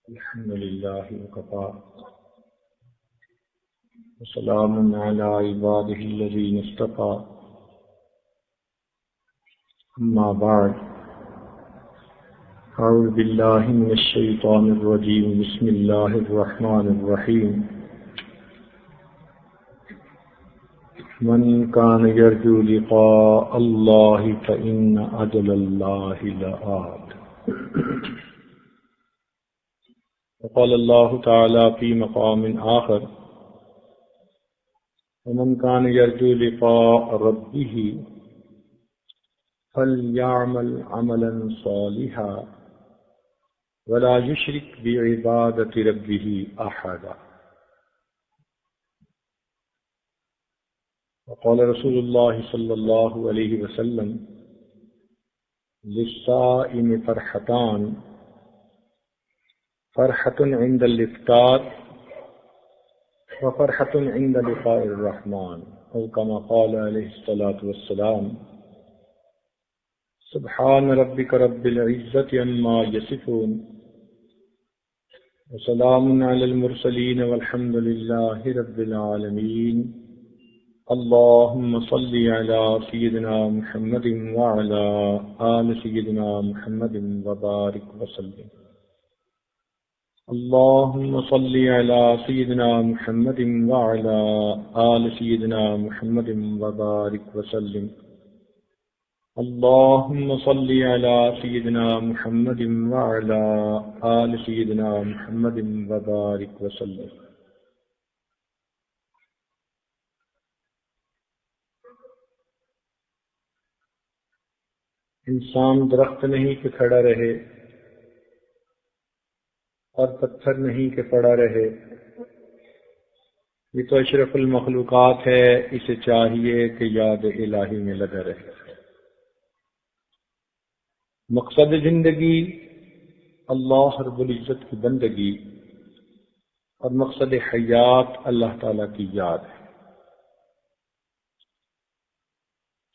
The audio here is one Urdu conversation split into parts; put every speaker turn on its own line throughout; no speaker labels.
الحمد لله وكفى وسلام على عباده الذين اصطفى أما بعد أعوذ بالله من الشيطان الرجيم بسم الله الرحمن الرحيم من كان يرجو لقاء الله فإن أجل الله لآت. وقال الله تعالى في مقام آخر ومن كان يرجو لقاء ربه فليعمل عملا صالحا ولا يشرك بعبادة ربه أحدا. وقال رسول الله صلى الله عليه وسلم للصائم فرحتان فرحة عند الإفطار وفرحة عند لقاء الرحمن أو كما قال عليه الصلاة والسلام سبحان ربك رب العزة عما يصفون وسلام على المرسلين والحمد لله رب العالمين. اللهم صل على سيدنا محمد وعلى آل سيدنا محمد وبارك وسلم. اللهم صل على سيدنا محمد وعلى آل سيدنا محمد وبارك وسلم. اللهم صل على سيدنا محمد وعلى آل سيدنا محمد وبارك وسلم. انسان درخت نہیں کہ کھڑا رہے اور پتھر نہیں کہ پڑا رہے، یہ تو اشرف المخلوقات ہے، اسے چاہیے کہ یاد الہی میں لگا رہے. مقصد زندگی اللہ رب العزت کی بندگی اور مقصد حیات اللہ تعالیٰ کی یاد ہے.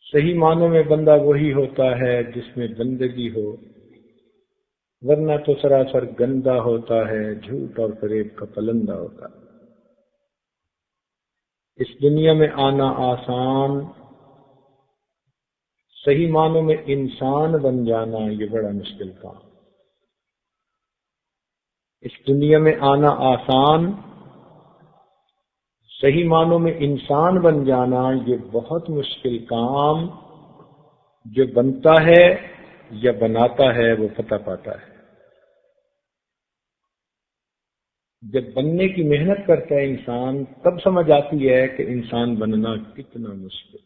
صحیح معنوں میں بندہ وہی ہوتا ہے جس میں بندگی ہو، ورنہ تو سراسر گندا ہوتا ہے، جھوٹ اور فریب کا پلندہ ہوتا ہے. اس دنیا میں آنا آسان، صحیح معنوں میں انسان بن جانا یہ بڑا مشکل کام. اس دنیا میں آنا آسان، صحیح معنوں میں انسان بن جانا یہ بہت مشکل کام. جو بنتا ہے یا بناتا ہے وہ پتہ پاتا ہے. جب بننے کی محنت کرتا ہے انسان تب سمجھ آتی ہے کہ انسان بننا کتنا مشکل.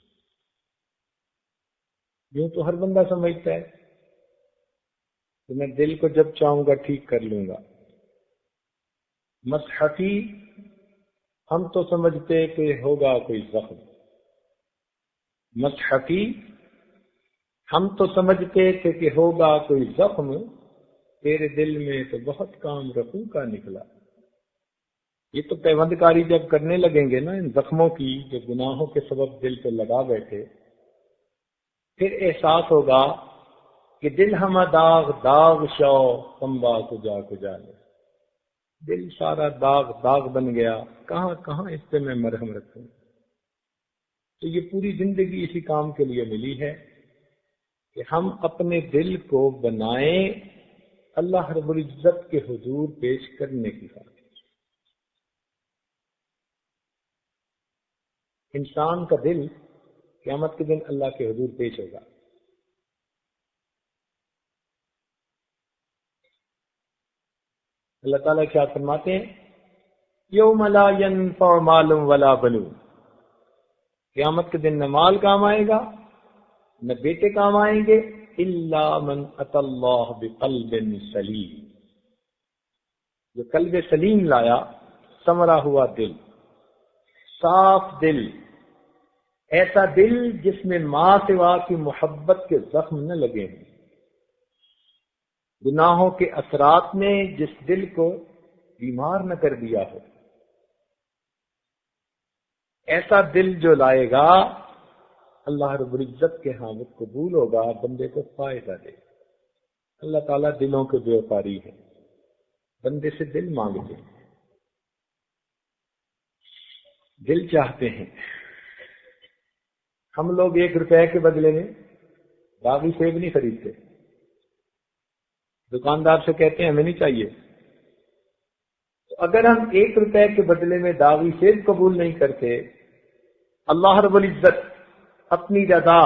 یوں تو ہر بندہ سمجھتا ہے کہ میں دل کو جب چاہوں گا ٹھیک کر لوں گا. مصحفی ہم تو سمجھتے کہ ہوگا کوئی زخم. مصحفی ہم تو سمجھتے تھے کہ ہوگا کوئی زخم، تیرے دل میں تو بہت کام رفو کا نکلا. یہ تو پیوند کاری جب کرنے لگیں گے نا ان زخموں کی جو گناہوں کے سبب دل پہ لگا بیٹھے، پھر احساس ہوگا کہ دل ہمہ داغ داغ شو تمبا کجا لے. دل سارا داغ داغ بن گیا، کہاں کہاں اس پہ میں مرہم رکھوں. تو یہ پوری زندگی اسی کام کے لیے ملی ہے کہ ہم اپنے دل کو بنائیں اللہ رب العزت کے حضور پیش کرنے کی خاطر. انسان کا دل قیامت کے دن اللہ کے حضور پیش ہوگا. اللہ تعالیٰ کیا فرماتے ہیں؟ یوم لا ینفع مال ولا بنون. قیامت کے دن نہ مال کام آئے گا نہ بیٹے کام آئیں گے، الا من اتی اللہ بقلب سلیم. جو قلب سلیم لایا، ثمرہ ہوا دل، صاف دل، ایسا دل جس میں ماں سوا کی محبت کے زخم نہ لگے ہیں، گناہوں کے اثرات نے جس دل کو بیمار نہ کر دیا ہو. ایسا دل جو لائے گا اللہ رب العزت کے ہاں وہ قبول ہوگا، بندے کو فائدہ دے. اللہ تعالیٰ دلوں کے بیوپاری ہے، بندے سے دل مانگتے ہیں، دل چاہتے ہیں۔ ہم لوگ 1 روپے کے بدلے میں باغی سیب نہیں خریدتے، دکاندار سے کہتے ہیں ہمیں نہیں چاہیے۔ تو اگر ہم 1 روپے کے بدلے میں داغی سیب قبول نہیں کرتے، اللہ رب العزت اپنی رضا،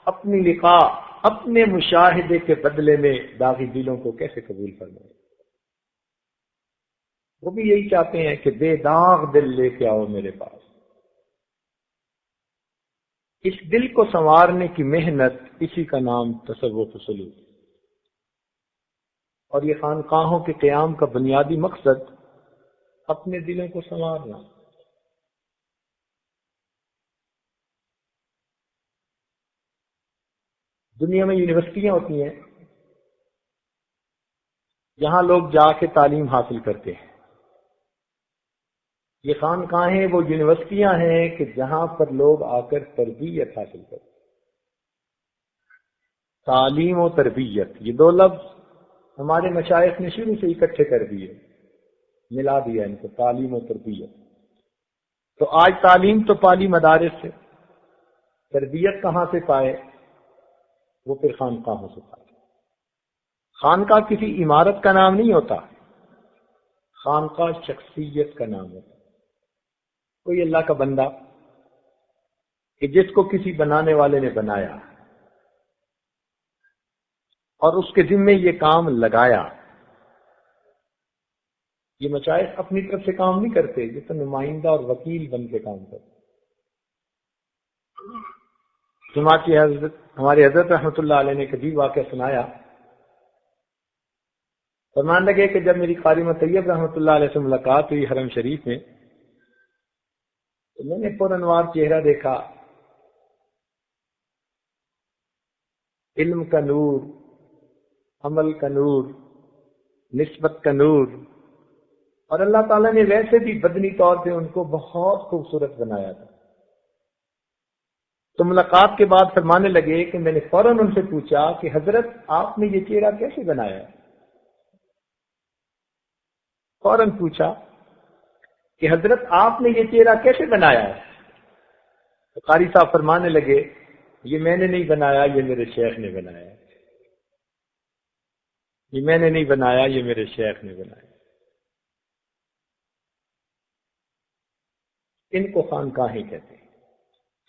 اپنی لقاء، اپنے مشاہدے کے بدلے میں داغی دلوں کو کیسے قبول فرمائے؟ وہ بھی یہی چاہتے ہیں کہ بے داغ دل لے کے آؤ میرے پاس۔ اس دل کو سنوارنے کی محنت، اسی کا نام تصوف سلوک۔ اور یہ خانقاہوں کے قیام کا بنیادی مقصد اپنے دلوں کو سنوارنا۔ دنیا میں یونیورسٹیاں ہوتی ہیں، یہاں لوگ جا کے تعلیم حاصل کرتے ہیں۔ یہ خانقاہیں وہ یونیورسٹیاں ہیں کہ جہاں پر لوگ آ کر تربیت حاصل کرتے ہیں۔ تعلیم و تربیت، یہ 2 لفظ ہمارے مشائخ نے شروع سے اکٹھے کر دیے، ملا دیا ان کو، تعلیم و تربیت۔ تو آج تعلیم تو پالی مدارس سے، تربیت کہاں سے پائے؟ وہ پھر خانقاہوں سے پائے۔ خانقاہ کسی عمارت کا نام نہیں ہوتا، خانقاہ شخصیت کا نام ہوتا۔ کوئی اللہ کا بندہ کہ جس کو کسی بنانے والے نے بنایا اور اس کے ذمے یہ کام لگایا۔ یہ مشائخ اپنی طرف سے کام نہیں کرتے، یہ تو نمائندہ اور وکیل بن کے کام کرتے۔ چنانچہ حضرت ہمارے حضرت رحمۃ اللہ علیہ نے کبھی واقعہ سنایا، فرمان لگے کہ جب میری قاری طیب رحمۃ اللہ علیہ سے ملاقات ہوئی حرم شریف میں، تو میں نے پرانوار چہرہ دیکھا، علم کا نور، عمل کا نور، نسبت کا نور، اور اللہ تعالیٰ نے ویسے بھی بدنی طور پہ ان کو بہت خوبصورت بنایا تھا۔ تو ملاقات کے بعد فرمانے لگے کہ میں نے فوراً ان سے پوچھا کہ حضرت آپ نے یہ چہرہ کیسے بنایا ہے؟ فوراً پوچھا کہ حضرت آپ نے یہ چہرہ کیسے بنایا ہے؟ تو قاری صاحب فرمانے لگے یہ میں نے نہیں بنایا، یہ میرے شیخ نے بنایا ہے۔ یہ میں نے نہیں بنایا، یہ میرے شیخ نے بنایا۔ ان کو خانقاہیں کہتے ہیں۔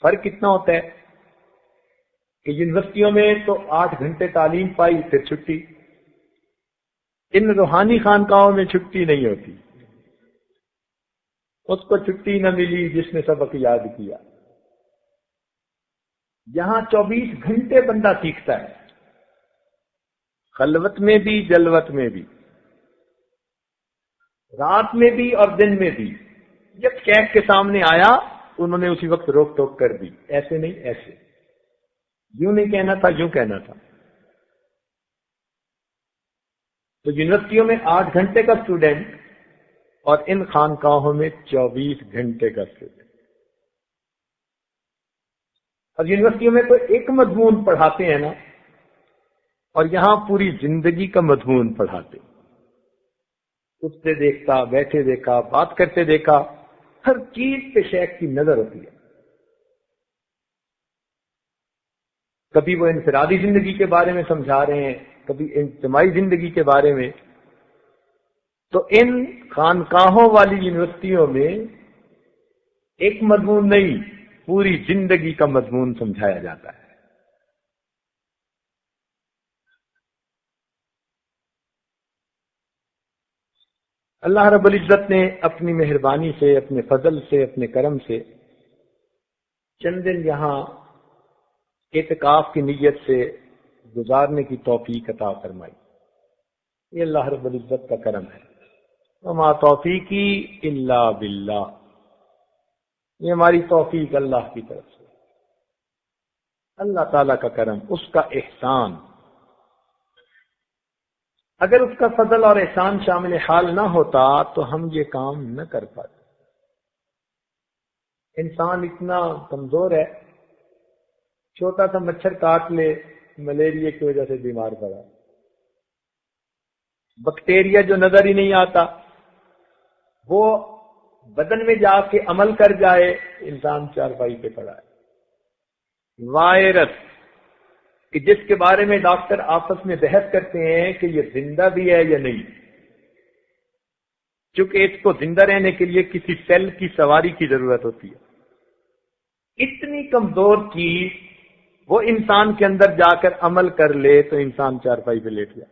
فرق کتنا ہوتا ہے کہ یونیورسٹیوں میں تو 8 گھنٹے تعلیم پائی پھر چھٹی، ان روحانی خانقاہوں میں چھٹی نہیں ہوتی۔ اس کو چھٹی نہ ملی جس نے سبق یاد کیا۔ یہاں 24 گھنٹے بندہ سیکھتا ہے، خلوت میں بھی، جلوت میں بھی، رات میں بھی اور دن میں بھی۔ جب شیخ کے سامنے آیا انہوں نے اسی وقت روک ٹوک کر دی، ایسے نہیں ایسے، یوں نہیں کہنا تھا، یوں کہنا تھا۔ تو یونیورسٹیوں میں 8 گھنٹے کا اسٹوڈنٹ اور ان خانقاہوں میں 24 گھنٹے کا اسٹوڈنٹ۔ اور یونیورسٹیوں میں تو ایک مضمون پڑھاتے ہیں نا، اور یہاں پوری زندگی کا مضمون پڑھاتے۔ اٹھتے دیکھتا، بیٹھے دیکھا، بات کرتے دیکھا، ہر چیز پہ شیخ کی نظر ہوتی ہے۔ کبھی وہ انفرادی زندگی کے بارے میں سمجھا رہے ہیں، کبھی اجتماعی زندگی کے بارے میں۔ تو ان خانقاہوں والی یونیورسٹیوں میں ایک مضمون نہیں، پوری زندگی کا مضمون سمجھایا جاتا ہے۔ اللہ رب العزت نے اپنی مہربانی سے، اپنے فضل سے، اپنے کرم سے چند دن یہاں اعتکاف کی نیت سے گزارنے کی توفیق عطا فرمائی۔ یہ اللہ رب العزت کا کرم ہے۔ وما توفیقی الا باللہ، یہ ہماری توفیق اللہ کی طرف سے، اللہ تعالی کا کرم، اس کا احسان۔ اگر اس کا فضل اور احسان شامل حال نہ ہوتا تو ہم یہ کام نہ کر پاتے۔ انسان اتنا کمزور ہے، چھوٹا سا مچھر کاٹ لے، ملیریا کی وجہ سے بیمار پڑا، بیکٹیریا جو نظر ہی نہیں آتا وہ بدن میں جا کے عمل کر جائے، انسان چارپائی پہ پڑا ہے۔ وائرس کہ جس کے بارے میں ڈاکٹر آپس میں بحث کرتے ہیں کہ یہ زندہ بھی ہے یا نہیں، چونکہ اس کو زندہ رہنے کے لیے کسی سیل کی سواری کی ضرورت ہوتی ہے۔ اتنی کمزور چیز وہ انسان کے اندر جا کر عمل کر لے تو انسان چارپائی پہ لیٹ جائے۔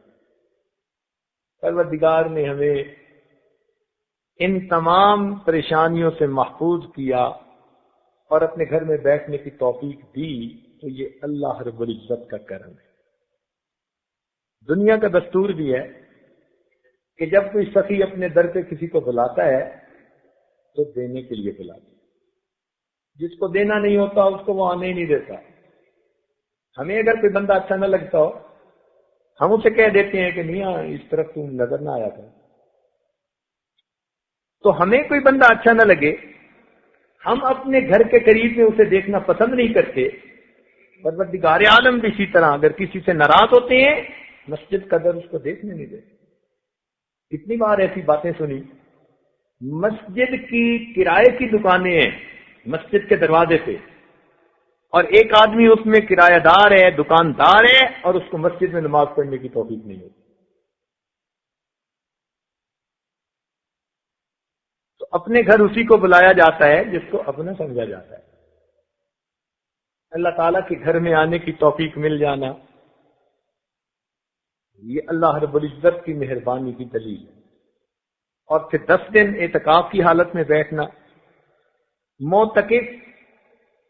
پروردگار نے ہمیں ان تمام پریشانیوں سے محفوظ کیا اور اپنے گھر میں بیٹھنے کی توفیق دی، تو یہ اللہ رب العزت کا کرم ہے۔ دنیا کا دستور بھی ہے کہ جب کوئی سخی اپنے در پہ کسی کو بلاتا ہے تو دینے کے لیے بلاتا ہے، جس کو دینا نہیں ہوتا اس کو وہ آنے ہی نہیں دیتا۔ ہمیں اگر کوئی بندہ اچھا نہ لگتا ہو ہم اسے کہہ دیتے ہیں کہ میاں اس طرف تم نظر نہ آیا تھا۔ تو ہمیں کوئی بندہ اچھا نہ لگے، ہم اپنے گھر کے قریب میں اسے دیکھنا پسند نہیں کرتے، پروردگار عالم بھی اسی طرح اگر کسی سے ناراض ہوتے ہیں مسجد کا در اس کو دیکھنے نہیں دیتے۔ کتنی بار ایسی باتیں سنی، مسجد کی کرائے کی دکانیں ہیں مسجد کے دروازے پہ، اور ایک آدمی اس میں کرایہ دار ہے، دکاندار ہے، اور اس کو مسجد میں نماز پڑھنے کی توفیق نہیں ہوتی۔ تو اپنے گھر اسی کو بلایا جاتا ہے جس کو اپنا سمجھا جاتا ہے۔ اللہ تعالیٰ کے گھر میں آنے کی توفیق مل جانا یہ اللہ رب العزت کی مہربانی کی دلیل ہے۔ اور پھر 10 دن اعتکاف کی حالت میں بیٹھنا، معتکف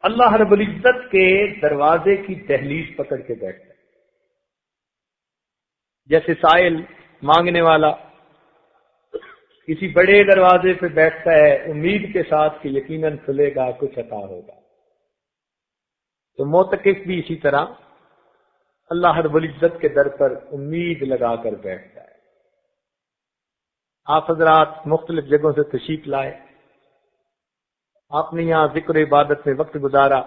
اللہ رب العزت کے دروازے کی دہلیز پکڑ کے بیٹھتا ہے، جیسے سائل مانگنے والا کسی بڑے دروازے پہ بیٹھتا ہے امید کے ساتھ کہ یقیناً کھلے گا، کچھ عطا ہوگا۔ تو معتکف بھی اسی طرح اللہ رب العزت کے در پر امید لگا کر بیٹھتا ہے۔ آپ حضرات مختلف جگہوں سے تشریف لائے، آپ نے یہاں ذکر و عبادت میں وقت گزارا،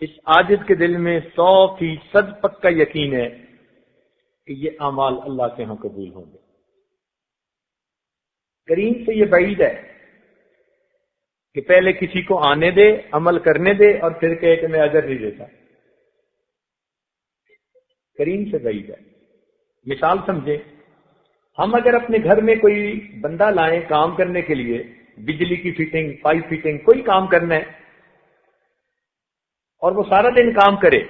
اس عاجز کے دل میں 100% پکا یقین ہے کہ یہ اعمال اللہ کے ہاں قبول ہوں گے۔ کریم سے یہ بعید ہے کہ پہلے کسی کو آنے دے، عمل کرنے دے، اور پھر کہے کہ میں اجر نہیں دیتا۔ کریم سے بعید ہے۔ مثال سمجھیں، ہم اگر اپنے گھر میں کوئی بندہ لائیں کام کرنے کے لیے، بجلی کی فٹنگ، پائپ فٹنگ، کوئی کام کرنا ہے، اور وہ سارا دن کام کرے،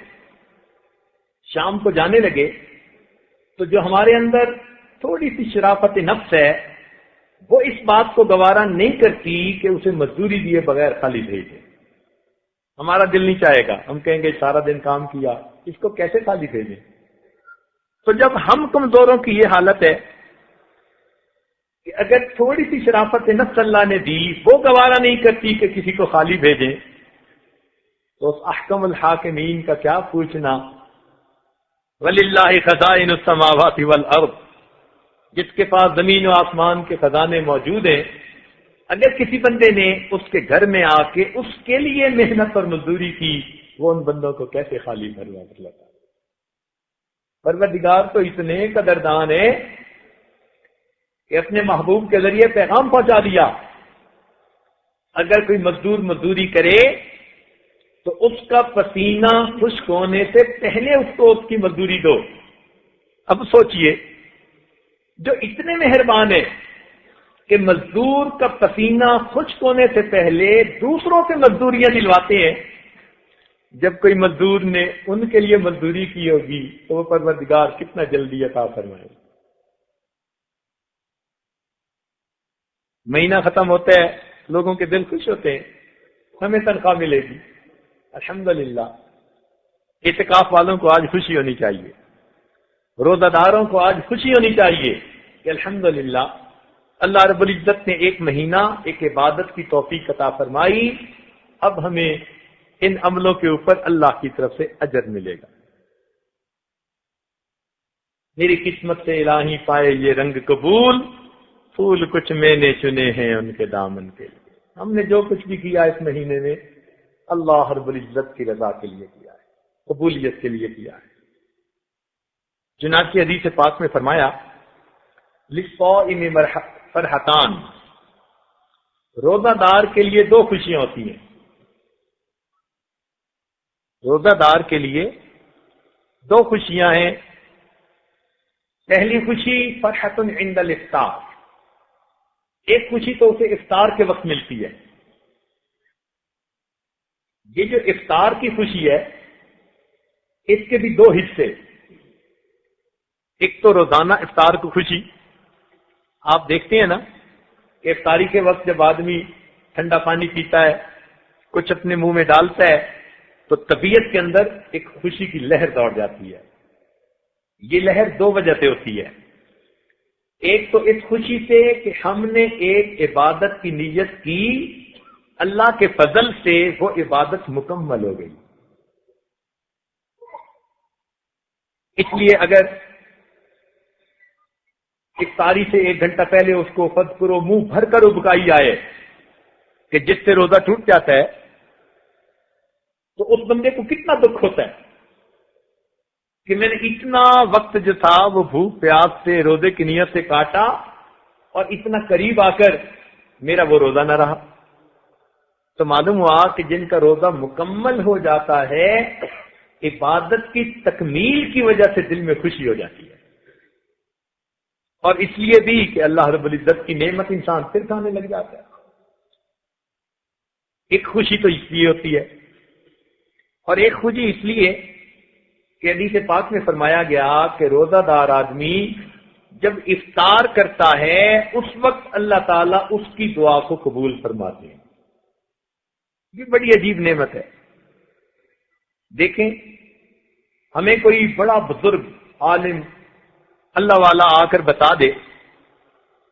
شام کو جانے لگے، تو جو ہمارے اندر تھوڑی سی شرافت نفس ہے وہ اس بات کو گوارا نہیں کرتی کہ اسے مزدوری دیے بغیر خالی بھیجے۔ ہمارا دل نہیں چاہے گا، ہم کہیں گے سارا دن کام کیا، اس کو کیسے خالی بھیجیں؟ تو جب ہم کمزوروں کی یہ حالت ہے کہ اگر تھوڑی سی شرافت نفس اللہ نے دی، وہ گوارا نہیں کرتی کہ کسی کو خالی بھیجیں، تو اس احکم الحاکمین کا کیا پوچھنا۔ وَلِلَّهِ خَزَائِنُ السَّمَاوَاتِ وَالْأَرْضِ، جس کے پاس زمین و آسمان کے خزانے موجود ہیں، اگر کسی بندے نے اس کے گھر میں آ کے اس کے لیے محنت اور مزدوری کی، وہ ان بندوں کو کیسے خالی بھروا کر لگا۔ پروردگار تو اتنے قدردان ہے کہ اپنے محبوب کے ذریعے پیغام پہنچا دیا، اگر کوئی مزدور مزدوری کرے تو اس کا پسینہ خشک ہونے سے پہلے اس کو اس کی مزدوری دو۔ اب سوچئے، جو اتنے مہربان ہے کہ مزدور کا پسینہ خشک ہونے سے پہلے دوسروں سے مزدوریاں دلواتے ہیں، جب کوئی مزدور نے ان کے لیے مزدوری کی ہوگی تو وہ پروردگار کتنا جلدی عطا فرمائے۔ مہینہ ختم ہوتا ہے، لوگوں کے دل خوش ہوتے ہیں، ہمیں تنخواہ ملے گی۔ الحمدللہ، اعتکاف والوں کو آج خوشی ہونی چاہیے، روزہ داروں کو آج خوشی ہونی چاہیے کہ الحمدللہ اللہ رب العزت نے ایک مہینہ ایک عبادت کی توفیق عطا فرمائی، اب ہمیں ان عملوں کے اوپر اللہ کی طرف سے اجر ملے گا۔ میری قسمت سے الہی پائے یہ رنگ قبول، پھول کچھ میں نے چنے ہیں ان کے دامن کے لیے۔ ہم نے جو کچھ بھی کیا اس مہینے میں اللہ رب العزت کی رضا کے لیے کیا ہے، قبولیت کے لیے کیا ہے۔ چنانچہ حدیث پاک میں فرمایا للصائم فرحتان، روزہ دار کے لیے دو خوشیاں ہوتی ہیں. روزہ دار کے لیے دو خوشیاں ہیں. پہلی خوشی فرحت عند الافطار، ایک خوشی تو اسے افطار کے وقت ملتی ہے. یہ جو افطار کی خوشی ہے اس کے بھی دو حصے. ایک تو روزانہ افطار کی خوشی، آپ دیکھتے ہیں نا کہ افطاری کے وقت جب آدمی ٹھنڈا پانی پیتا ہے، کچھ اپنے منہ میں ڈالتا ہے، تو طبیعت کے اندر ایک خوشی کی لہر دوڑ جاتی ہے. یہ لہر دو وجہ سے ہوتی ہے. ایک تو اس خوشی سے کہ ہم نے ایک عبادت کی نیت کی، اللہ کے فضل سے وہ عبادت مکمل ہو گئی. اس لیے اگر افطاری سے ایک گھنٹہ پہلے اس کو فذکرو منہ بھر کر ابکائی آئے کہ جس سے روزہ ٹوٹ جاتا ہے، تو اس بندے کو کتنا دکھ ہوتا ہے کہ میں نے اتنا وقت جو تھا وہ بھوک پیاس سے روزے کی نیت سے کاٹا اور اتنا قریب آ کر میرا وہ روزہ نہ رہا. تو معلوم ہوا کہ جن کا روزہ مکمل ہو جاتا ہے عبادت کی تکمیل کی وجہ سے دل میں خوشی ہو جاتی ہے. اور اس لیے بھی کہ اللہ رب العزت کی نعمت انسان پھر کھانے لگ جاتا ہے. ایک خوشی تو اس لیے ہوتی ہے، اور ایک خوشی اس لیے کہ حدیث پاک میں فرمایا گیا کہ روزہ دار آدمی جب افطار کرتا ہے اس وقت اللہ تعالیٰ اس کی دعا کو قبول فرماتے ہیں. یہ بڑی عجیب نعمت ہے. دیکھیں، ہمیں کوئی بڑا بزرگ عالم اللہ والا آ کر بتا دے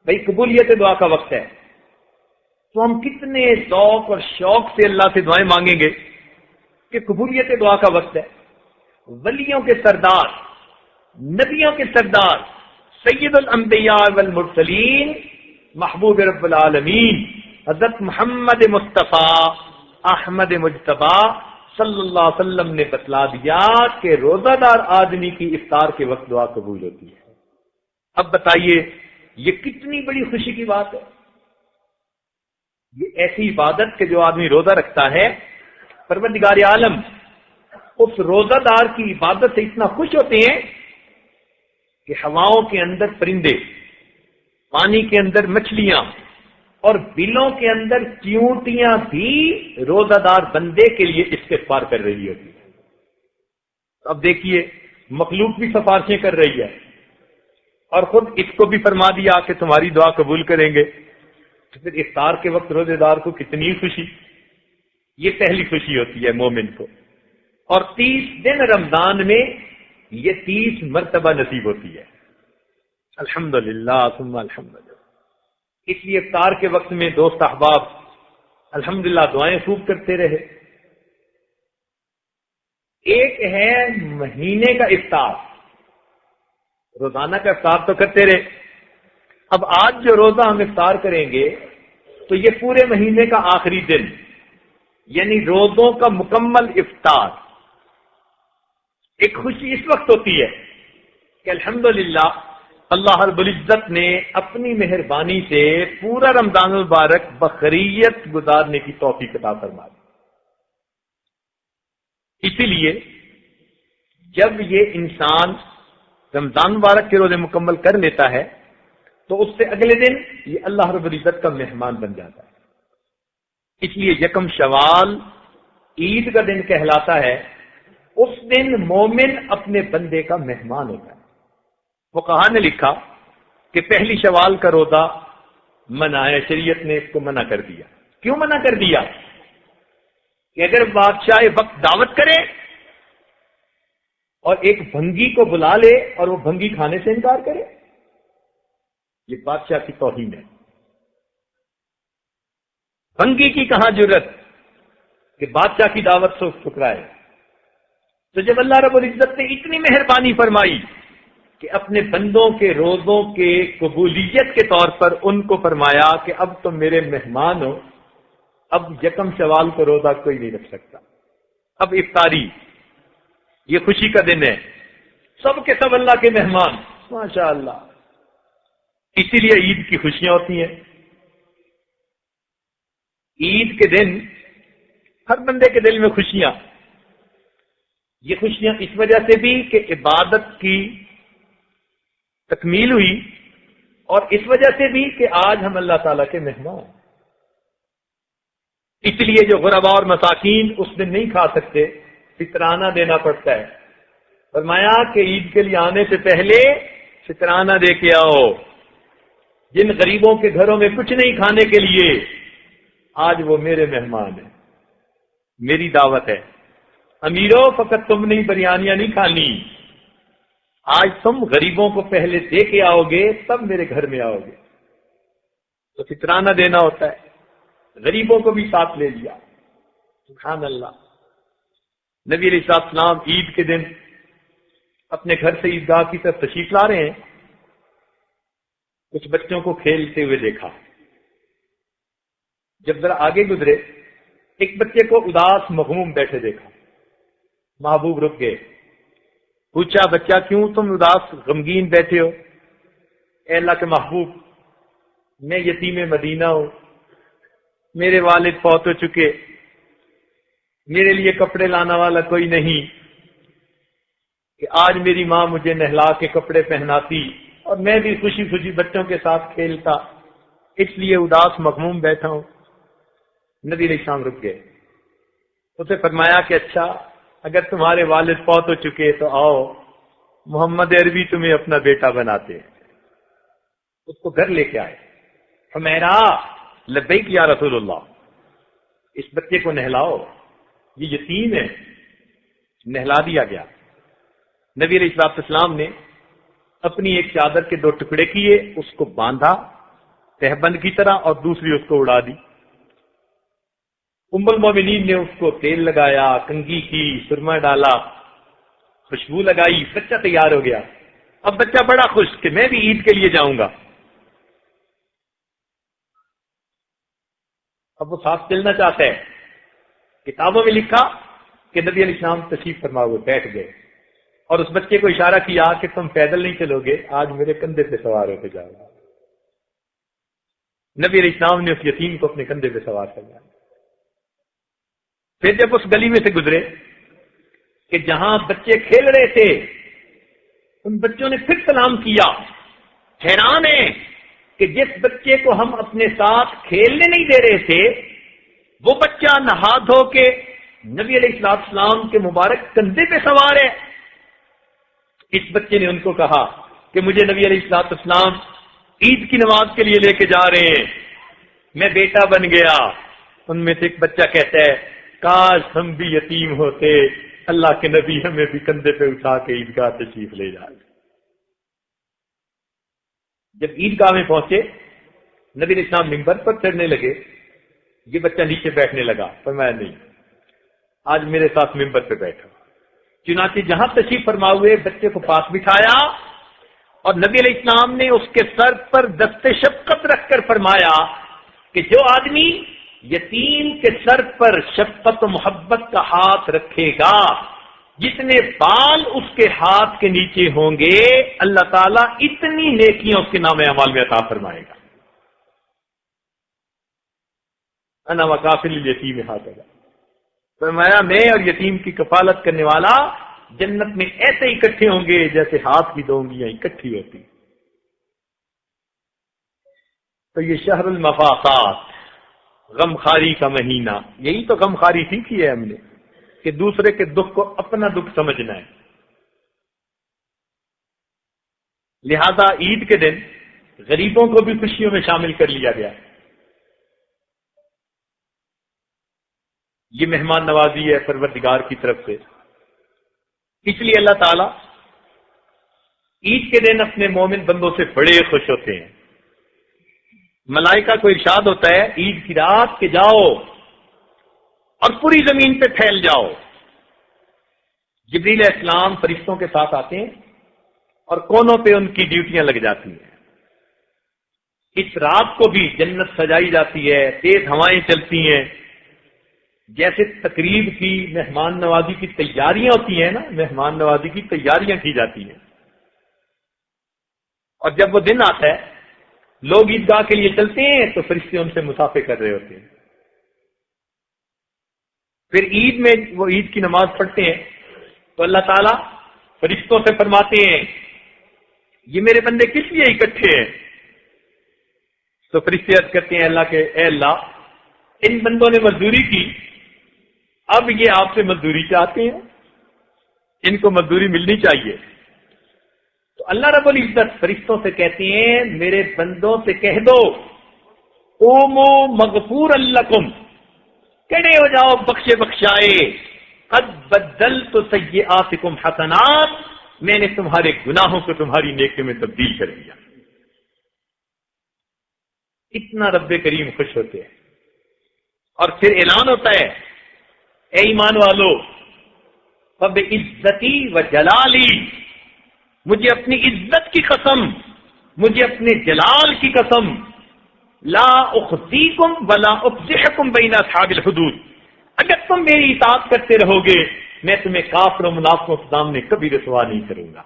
بھائی قبولیت دعا کا وقت ہے، تو ہم کتنے ذوق اور شوق سے اللہ سے دعائیں مانگیں گے کہ قبولیت دعا کا وقت ہے. ولیوں کے سردار، نبیوں کے سردار، سید الانبیاء والمرسلین، محبوب رب العالمین حضرت محمد مصطفیٰ احمد مجتبیٰ صلی اللہ علیہ وسلم نے بتلا دیا کہ روزہ دار آدمی کی افطار کے وقت دعا قبول ہوتی ہے. اب بتائیے یہ کتنی بڑی خوشی کی بات ہے. یہ ایسی عبادت کہ جو آدمی روزہ رکھتا ہے، پروردگار عالم اس روزہ دار کی عبادت سے اتنا خوش ہوتے ہیں کہ ہواؤں کے اندر پرندے، پانی کے اندر مچھلیاں اور بلوں کے اندر چیونٹیاں بھی روزہ دار بندے کے لیے استغفار کر رہی ہوتی ہے. اب دیکھیے مخلوق بھی سفارشیں کر رہی ہے اور خود اس کو بھی فرما دیا کہ تمہاری دعا قبول کریں گے. تو پھر افطار کے وقت روزے دار کو کتنی خوشی. یہ پہلی خوشی ہوتی ہے مومن کو. اور 30 دن رمضان میں یہ 30 مرتبہ نصیب ہوتی ہے. الحمدللہ ثم الحمدللہ. اس لیے افطار کے وقت میں دوست احباب الحمدللہ دعائیں خوب کرتے رہے. ایک ہے مہینے کا افطار، روزانہ کا افطار تو کرتے رہے. اب آج جو روزہ ہم افطار کریں گے تو یہ پورے مہینے کا آخری دن، یعنی روزوں کا مکمل افطار. ایک خوشی اس وقت ہوتی ہے کہ الحمدللہ اللہ رب العزت نے اپنی مہربانی سے پورا رمضان المبارک بخیریت گزارنے کی توفیق عطا فرما دی. اسی لیے جب یہ انسان رمضان مبارک کے روزے مکمل کر لیتا ہے تو اس سے اگلے دن یہ اللہ رب العزت کا مہمان بن جاتا ہے. اس لیے یکم شوال عید کا دن کہلاتا ہے. اس دن مومن اپنے بندے کا مہمان ہوتا ہے. فقہا نے لکھا کہ پہلی شوال کا روزہ منع ہے، شریعت نے اس کو منع کر دیا. کیوں منع کر دیا؟ کہ اگر بادشاہ وقت دعوت کرے اور ایک بھنگی کو بلا لے اور وہ بھنگی کھانے سے انکار کرے، یہ بادشاہ کی توہین ہے. بھنگی کی کہاں جرت کہ بادشاہ کی دعوت سے ٹھکرائے. تو جب اللہ رب العزت نے اتنی مہربانی فرمائی کہ اپنے بندوں کے روزوں کے قبولیت کے طور پر ان کو فرمایا کہ اب تم میرے مہمان ہو، اب یکم شوال کو روزہ کوئی نہیں رکھ سکتا. اب افطاری یہ خوشی کا دن ہے. سب کے سب اللہ کے مہمان، ماشاء اللہ۔ اسی لیے عید کی خوشیاں ہوتی ہیں۔ عید کے دن ہر بندے کے دل میں خوشیاں، یہ خوشیاں اس وجہ سے بھی کہ عبادت کی تکمیل ہوئی، اور اس وجہ سے بھی کہ آج ہم اللہ تعالیٰ کے مہمان ہیں۔ اس لیے جو غرباء اور مساکین اس دن نہیں کھا سکتے، فطرانہ دینا پڑتا ہے۔ فرمایا کہ عید کے لیے آنے سے پہلے فطرانہ دے کے آؤ۔ جن غریبوں کے گھروں میں کچھ نہیں کھانے کے لیے، آج وہ میرے مہمان ہیں، میری دعوت ہے۔ امیروں، فقط تم نے بریانیاں نہیں کھانی، آج تم غریبوں کو پہلے دے کے آؤ گے تب میرے گھر میں آؤ گے۔ تو فطرانہ دینا ہوتا ہے، غریبوں کو بھی ساتھ لے لیا۔ سبحان اللہ۔ نبی علیہ السلام عید کے دن اپنے گھر سے عیدگاہ کی طرف تشریف لا رہے ہیں، کچھ بچوں کو کھیلتے ہوئے دیکھا۔ جب ذرا آگے گزرے، ایک بچے کو اداس مغموم بیٹھے دیکھا۔ محبوب رک گئے، پوچھا بچہ کیوں تم اداس غمگین بیٹھے ہو؟ اے اللہ کے محبوب، میں یتیم مدینہ ہوں، میرے والد فوت ہو چکے، میرے لیے کپڑے لانا والا کوئی نہیں، کہ آج میری ماں مجھے نہلا کے کپڑے پہناتی اور میں بھی خوشی خوشی بچوں کے ساتھ کھیلتا، اس لیے اداس مغموم بیٹھا ہوں۔ نبی علیہ السلام رک گئے، اسے فرمایا کہ اچھا اگر تمہارے والد فوت ہو چکے تو آؤ، محمد عربی تمہیں اپنا بیٹا بناتے ہیں۔ اس کو گھر لے کے آئے، فرمایا لبیک یا رسول اللہ، اس بچے کو نہلاؤ، یہ یتیم ہے۔ نہلا دیا گیا۔ نبی علیہ السلام نے اپنی ایک چادر کے 2 ٹکڑے کیے، اس کو باندھا تہبند کی طرح اور دوسری اس کو اڑا دی۔ ام المومنین نے اس کو تیل لگایا، کنگھی کی، سرما ڈالا، خوشبو لگائی، بچہ تیار ہو گیا۔ اب بچہ بڑا خوش کہ میں بھی عید کے لیے جاؤں گا۔ اب وہ ساتھ چلنا چاہتا ہے۔ کتابوں میں لکھا کہ نبی علیہ السلام تشریف فرما ہوئے بیٹھ گئے اور اس بچے کو اشارہ کیا کہ تم پیدل نہیں چلو گے، آج میرے کندھے پہ سوار ہو کے جاؤ گا۔ نبی علیہ السلام نے اس یتیم کو اپنے کندھے پہ سوار کروایا۔ پھر جب اس گلی میں سے گزرے کہ جہاں بچے کھیل رہے تھے، ان بچوں نے پھر سلام کیا۔ حیران ہے کہ جس بچے کو ہم اپنے ساتھ کھیلنے نہیں دے رہے تھے، وہ بچہ نہا دھو کے نبی علیہ السلام کے مبارک کندھے پہ سوار ہے۔ اس بچے نے ان کو کہا کہ مجھے نبی علیہ السلام عید کی نماز کے لیے لے کے جا رہے ہیں، میں بیٹا بن گیا۔ ان میں سے ایک بچہ کہتا ہے کاش ہم بھی یتیم ہوتے، اللہ کے نبی ہمیں بھی کندھے پہ اٹھا کے عیدگاہ تشریف لے جائے۔ جب عیدگاہ میں پہنچے، نبی علیہ السلام منبر پر چڑھنے لگے، یہ بچہ نیچے بیٹھنے لگا، فرمایا نہیں، آج میرے ساتھ منبر پہ بیٹھا۔ چنانچہ جہاں تشریف فرما ہوئے بچے کو پاس بٹھایا اور نبی علیہ السلام نے اس کے سر پر دست شفقت رکھ کر فرمایا کہ جو آدمی یتیم کے سر پر شفقت و محبت کا ہاتھ رکھے گا، جتنے بال اس کے ہاتھ کے نیچے ہوں گے، اللہ تعالیٰ اتنی نیکیاں اس کے نام اعمال میں عطا فرمائے گا۔ انا وکافل الیتیم ہاکذا، فرمایا میں اور یتیم کی کفالت کرنے والا جنت میں ایسے اکٹھے ہوں گے جیسے ہاتھ کی 2 انگلیاں اکٹھی ہوتی۔ تو یہ شہر المفاقات، غمخاری کا مہینہ، یہی تو غمخاری سیکھی ہے ہم نے کہ دوسرے کے دکھ کو اپنا دکھ سمجھنا ہے۔ لہذا عید کے دن غریبوں کو بھی خوشیوں میں شامل کر لیا گیا۔ یہ مہمان نوازی ہے پروردگار کی طرف سے۔ اس لیے اللہ تعالیٰ عید کے دن اپنے مومن بندوں سے بڑے خوش ہوتے ہیں۔ ملائکہ کو ارشاد ہوتا ہے عید کی رات کہ جاؤ اور پوری زمین پہ پھیل جاؤ۔ جبریل علیہ السلام فرشتوں کے ساتھ آتے ہیں اور کونوں پہ ان کی ڈیوٹیاں لگ جاتی ہیں۔ اس رات کو بھی جنت سجائی جاتی ہے، تیز ہوائیں چلتی ہیں، جیسے تقریب کی مہمان نوازی کی تیاریاں ہوتی ہیں نا، مہمان نوازی کی تیاریاں کی جاتی ہیں، اور جب وہ دن آتا ہے لوگ عیدگاہ کے لیے چلتے ہیں تو فرشتے ان سے مسافے کر رہے ہوتے ہیں. پھر عید میں وہ عید کی نماز پڑھتے ہیں تو اللہ تعالیٰ فرشتوں سے فرماتے ہیں یہ میرے بندے کس لیے اکٹھے ہیں؟ تو فرشتے عرض کرتے ہیں اللہ کے اے اللہ، ان بندوں نے مزدوری کی، اب یہ آپ سے مزدوری چاہتے ہیں، ان کو مزدوری ملنی چاہیے. تو اللہ رب العزت فرشتوں سے کہتے ہیں میرے بندوں سے کہہ دو قوموا مغفورا لکم، کھڑے ہو جاؤ بخشے بخشائے، قد بدلت سیئاتکم حسنات، میں نے تمہارے گناہوں کو تمہاری نیکیوں میں تبدیل کر دیا. اتنا رب کریم خوش ہوتے ہیں. اور پھر اعلان ہوتا ہے اے ایمان والو فبعزتی وجلالی، مجھے اپنی عزت کی قسم، مجھے اپنے جلال کی قسم، لا اخزیکم ولا افضحکم بین اصحاب الحدود، اگر تم میری اطاعت کرتے رہو گے میں تمہیں کافر و منافقوں کے سامنے کبھی رسوا نہیں کروں گا.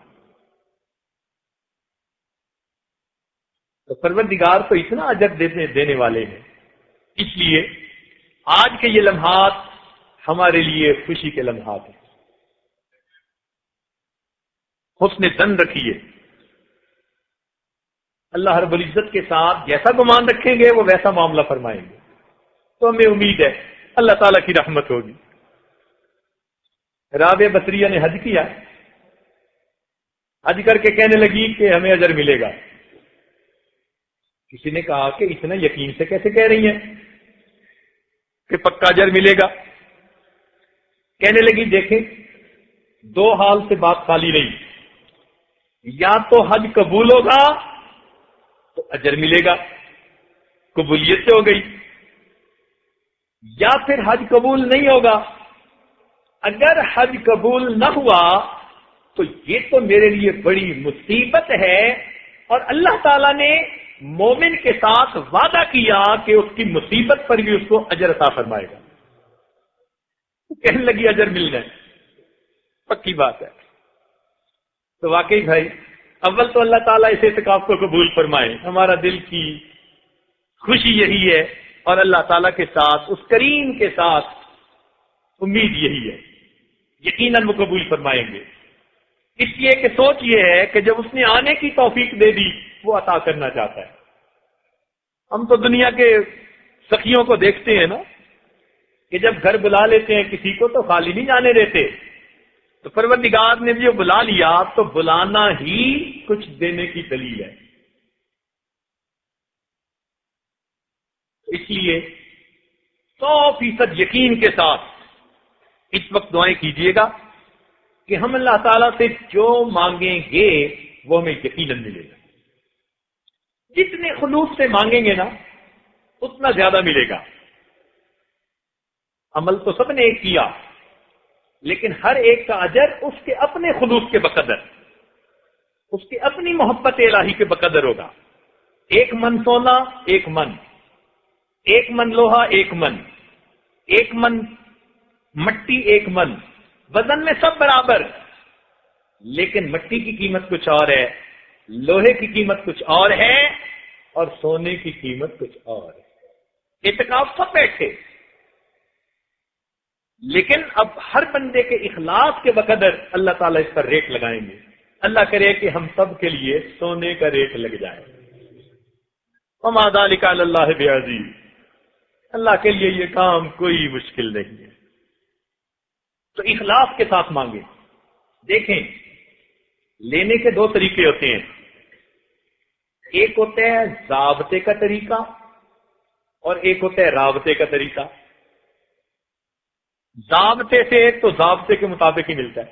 تو پروردگار تو اتنا اجر دینے والے ہیں، اس لیے آج کے یہ لمحات ہمارے لیے خوشی کے لمحات ہیں. حسن ظن رکھیے، اللہ رب العزت کے ساتھ جیسا گمان رکھیں گے وہ ویسا معاملہ فرمائیں گے. تو ہمیں امید ہے اللہ تعالیٰ کی رحمت ہوگی. رابعہ بصریہ نے حج کیا، حج کر کے کہنے لگی کہ ہمیں اجر ملے گا. کسی نے کہا کہ اتنا یقین سے کیسے کہہ رہی ہیں کہ پکا اجر ملے گا؟ کہنے لگی دیکھیں دو حال سے بات خالی رہی، یا تو حج قبول ہوگا تو اجر ملے گا، قبولیت سے ہو گئی، یا پھر حج قبول نہیں ہوگا. اگر حج قبول نہ ہوا تو یہ تو میرے لیے بڑی مصیبت ہے، اور اللہ تعالیٰ نے مومن کے ساتھ وعدہ کیا کہ اس کی مصیبت پر بھی اس کو اجر عطا فرمائے گا. کہنے لگی اجر ملنا ہے، پکی بات ہے. تو واقعی بھائی اول تو اللہ تعالیٰ اس اعتکاف کو قبول فرمائے، ہمارا دل کی خوشی یہی ہے، اور اللہ تعالیٰ کے ساتھ اس کریم کے ساتھ امید یہی ہے یقیناً وہ قبول فرمائیں گے. اس لیے کہ سوچ یہ ہے کہ جب اس نے آنے کی توفیق دے دی وہ عطا کرنا چاہتا ہے. ہم تو دنیا کے سخیوں کو دیکھتے ہیں نا کہ جب گھر بلا لیتے ہیں کسی کو تو خالی نہیں جانے دیتے. تو پروردگار نے بھی بلا لیا تو بلانا ہی کچھ دینے کی دلیل ہے. اس لیے 100% یقین کے ساتھ اس وقت دعائیں کیجیے گا کہ ہم اللہ تعالیٰ سے جو مانگیں گے وہ ہمیں یقیناً ملے گا. جتنے خلوص سے مانگیں گے نا اتنا زیادہ ملے گا. عمل تو سب نے ایک کیا لیکن ہر ایک کا اجر اس کے اپنے خلوص کے بقدر، اس کی اپنی محبت الہی کے بقدر ہوگا. 1 من سونا 1 من، 1 من لوہا 1 من، 1 من مٹی 1 من، وزن میں سب برابر، لیکن مٹی کی قیمت کچھ اور ہے، لوہے کی قیمت کچھ اور ہے، اور سونے کی قیمت کچھ اور ہے. اعتکاف سب بیٹھے، لیکن اب ہر بندے کے اخلاص کے بقدر اللہ تعالیٰ اس پر ریٹ لگائیں گے. اللہ کرے کہ ہم سب کے لیے سونے کا ریٹ لگ جائے. وما ذلک علی اللہ بعزیز، اللہ کے لیے یہ کام کوئی مشکل نہیں ہے. تو اخلاص کے ساتھ مانگیں. دیکھیں لینے کے 2 طریقے ہوتے ہیں، ایک ہوتا ہے ضابطے کا طریقہ اور ایک ہوتا ہے رابطے کا طریقہ. ضابطے سے تو ضابطے کے مطابق ہی ملتا ہے.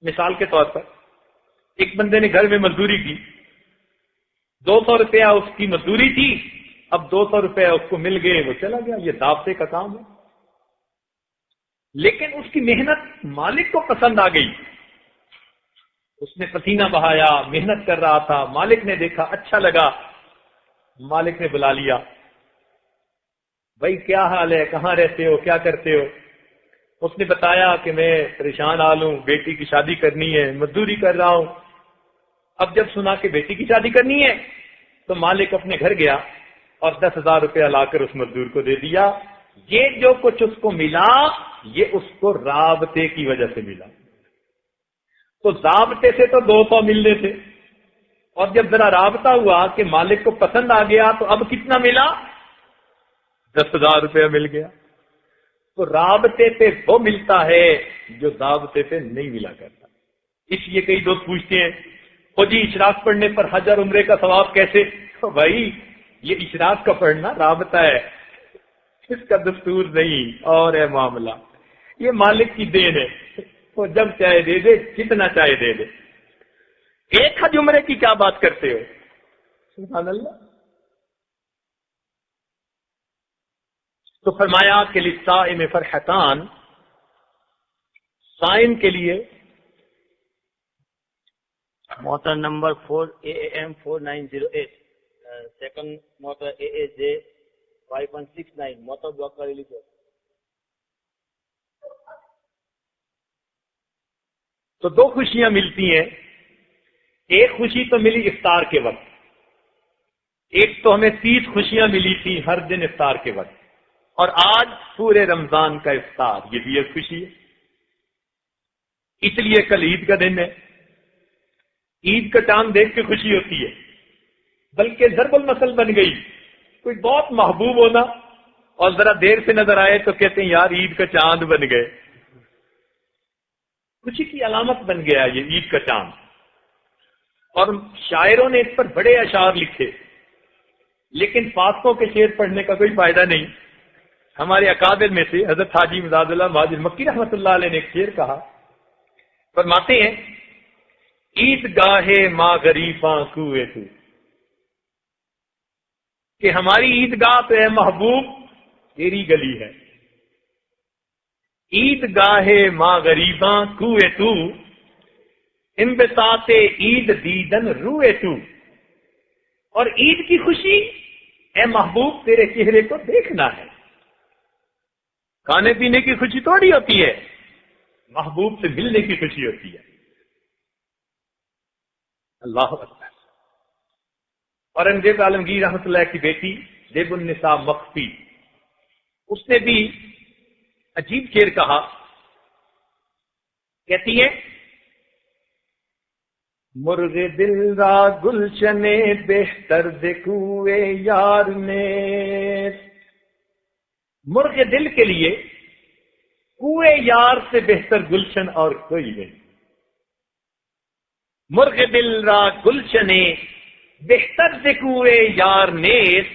مثال کے طور پر ایک بندے نے گھر میں مزدوری کی، 200 روپیہ اس کی مزدوری تھی، اب 200 روپیہ اس کو مل گئے، وہ چلا گیا. یہ ضابطے کا کام ہے. لیکن اس کی محنت مالک کو پسند آ گئی، اس نے پسینہ بہایا، محنت کر رہا تھا، مالک نے دیکھا اچھا لگا، مالک نے بلا لیا. بھائی کیا حال ہے، کہاں رہتے ہو، کیا کرتے ہو؟ اس نے بتایا کہ میں پریشان حال ہوں، بیٹی کی شادی کرنی ہے، مزدوری کر رہا ہوں۔ اب جب سنا کہ بیٹی کی شادی کرنی ہے تو مالک اپنے گھر گیا اور 10,000 روپیہ لا کر اس مزدور کو دے دیا۔ یہ جو کچھ اس کو ملا یہ اس کو رابطے کی وجہ سے ملا۔ تو رابطے سے تو 200 ملنے تھے، اور جب ذرا رابطہ ہوا کہ مالک کو پسند آ گیا تو اب کتنا ملا؟ 10,000 روپیہ مل گیا۔ تو رابطے پہ وہ ملتا ہے جو رابطے پہ نہیں ملا کرتا۔ اس لیے کئی دوست پوچھتے ہیں او جی اشراق پڑھنے پر حج اور عمرے کا ثواب کیسے؟ بھائی یہ اشراق کا پڑھنا رابطہ ہے، اس کا دستور نہیں اور ہے معاملہ، یہ مالک کی دین ہے، وہ جب چاہے دے دے، جتنا چاہے دے دے۔ ایک حج عمرے کی کیا بات کرتے ہو؟ سبحان اللہ۔ تو فرمایا کہ للصائم فرحتان، صائم کے لیے
motor number 4AM 4908 second motor AAJ 5169 motor block کا ریلیز ہے۔
تو دو خوشیاں ملتی ہیں، ایک خوشی تو ملی افطار کے وقت، ایک تو ہمیں 30 خوشیاں ملی تھی ہر دن افطار کے وقت، اور آج پورے رمضان کا افطار، یہ بھی ایک خوشی ہے۔ اس لیے کل عید کا دن ہے، عید کا چاند دیکھ کے خوشی ہوتی ہے، بلکہ ضرب المثل بن گئی، کوئی بہت محبوب ہونا اور ذرا دیر سے نظر آئے تو کہتے ہیں یار عید کا چاند بن گئے، خوشی کی علامت بن گیا یہ عید کا چاند۔ اور شاعروں نے اس پر بڑے اشعار لکھے، لیکن فاسقوں کے شعر پڑھنے کا کوئی فائدہ نہیں۔ ہمارے اکابر میں سے حضرت حاجی مزاد اللہ مہاجر مکی رحمۃ اللہ علیہ نے ایک شعر کہا، فرماتے ہیں عید گاہ ماں غریباں کوئے تو، کہ ہماری عید گاہ تو ہے محبوب تیری گلی ہے، عید گاہ ماں غریباں کوئے تو، انبساط عید دیدن روئے تو، اور عید کی خوشی اے محبوب تیرے چہرے کو دیکھنا ہے۔ کھانے پینے کی خوشی تھوڑی ہوتی ہے، محبوب سے ملنے کی خوشی ہوتی ہے۔ اللہ اکبر۔ اورنگزیب عالمگیر رحمۃ اللہ کی بیٹی زیب النساء مخفی، اس نے بھی عجیب شعر کہا، کہتی ہے مرغ دل را گلشن بہتر دکھوئے یار نے، مرغ دل کے لیے کوئے یار سے بہتر گلشن اور کوئی نہیں۔ مرغ دل را گلشن بہتر دکھوئے یار نیز،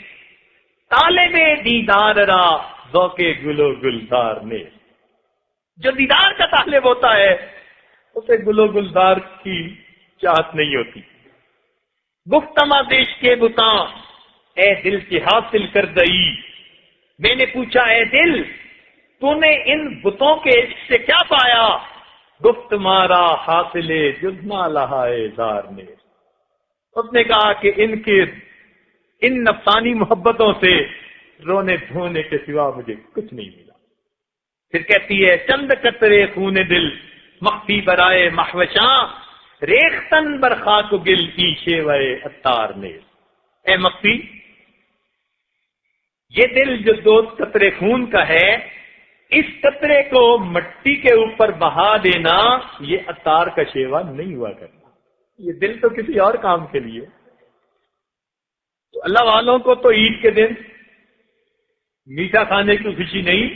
طالب دیدار را ذوق گل و گلزار نیز۔ جو دیدار کا طالب ہوتا ہے اسے گل و گلزار کی چاہت نہیں ہوتی۔ گفتما دیش کے بتاں اے دل کے حاصل کر دئی، میں نے پوچھا اے دل تو نے ان بتوں کے عشق سے کیا پایا؟ گفت مارا حاصل جزنا لہائے زار نے۔ اس نے کہا کہ ان نفسانی محبتوں سے رونے دھونے کے سوا مجھے کچھ نہیں ملا۔ پھر کہتی ہے چند قطرے خون دل مخفی برائے محوشاں، ریختن برخاک گل ایشے وے اتار نے۔ اے مخفی، یہ دل جو 2 قطرے خون کا ہے، اس قطرے کو مٹی کے اوپر بہا دینا یہ عطار کا شیوا نہیں ہوا کرنا، یہ دل تو کسی اور کام کے لیے۔ تو اللہ والوں کو تو عید کے دن میٹھا کھانے کی خوشی نہیں،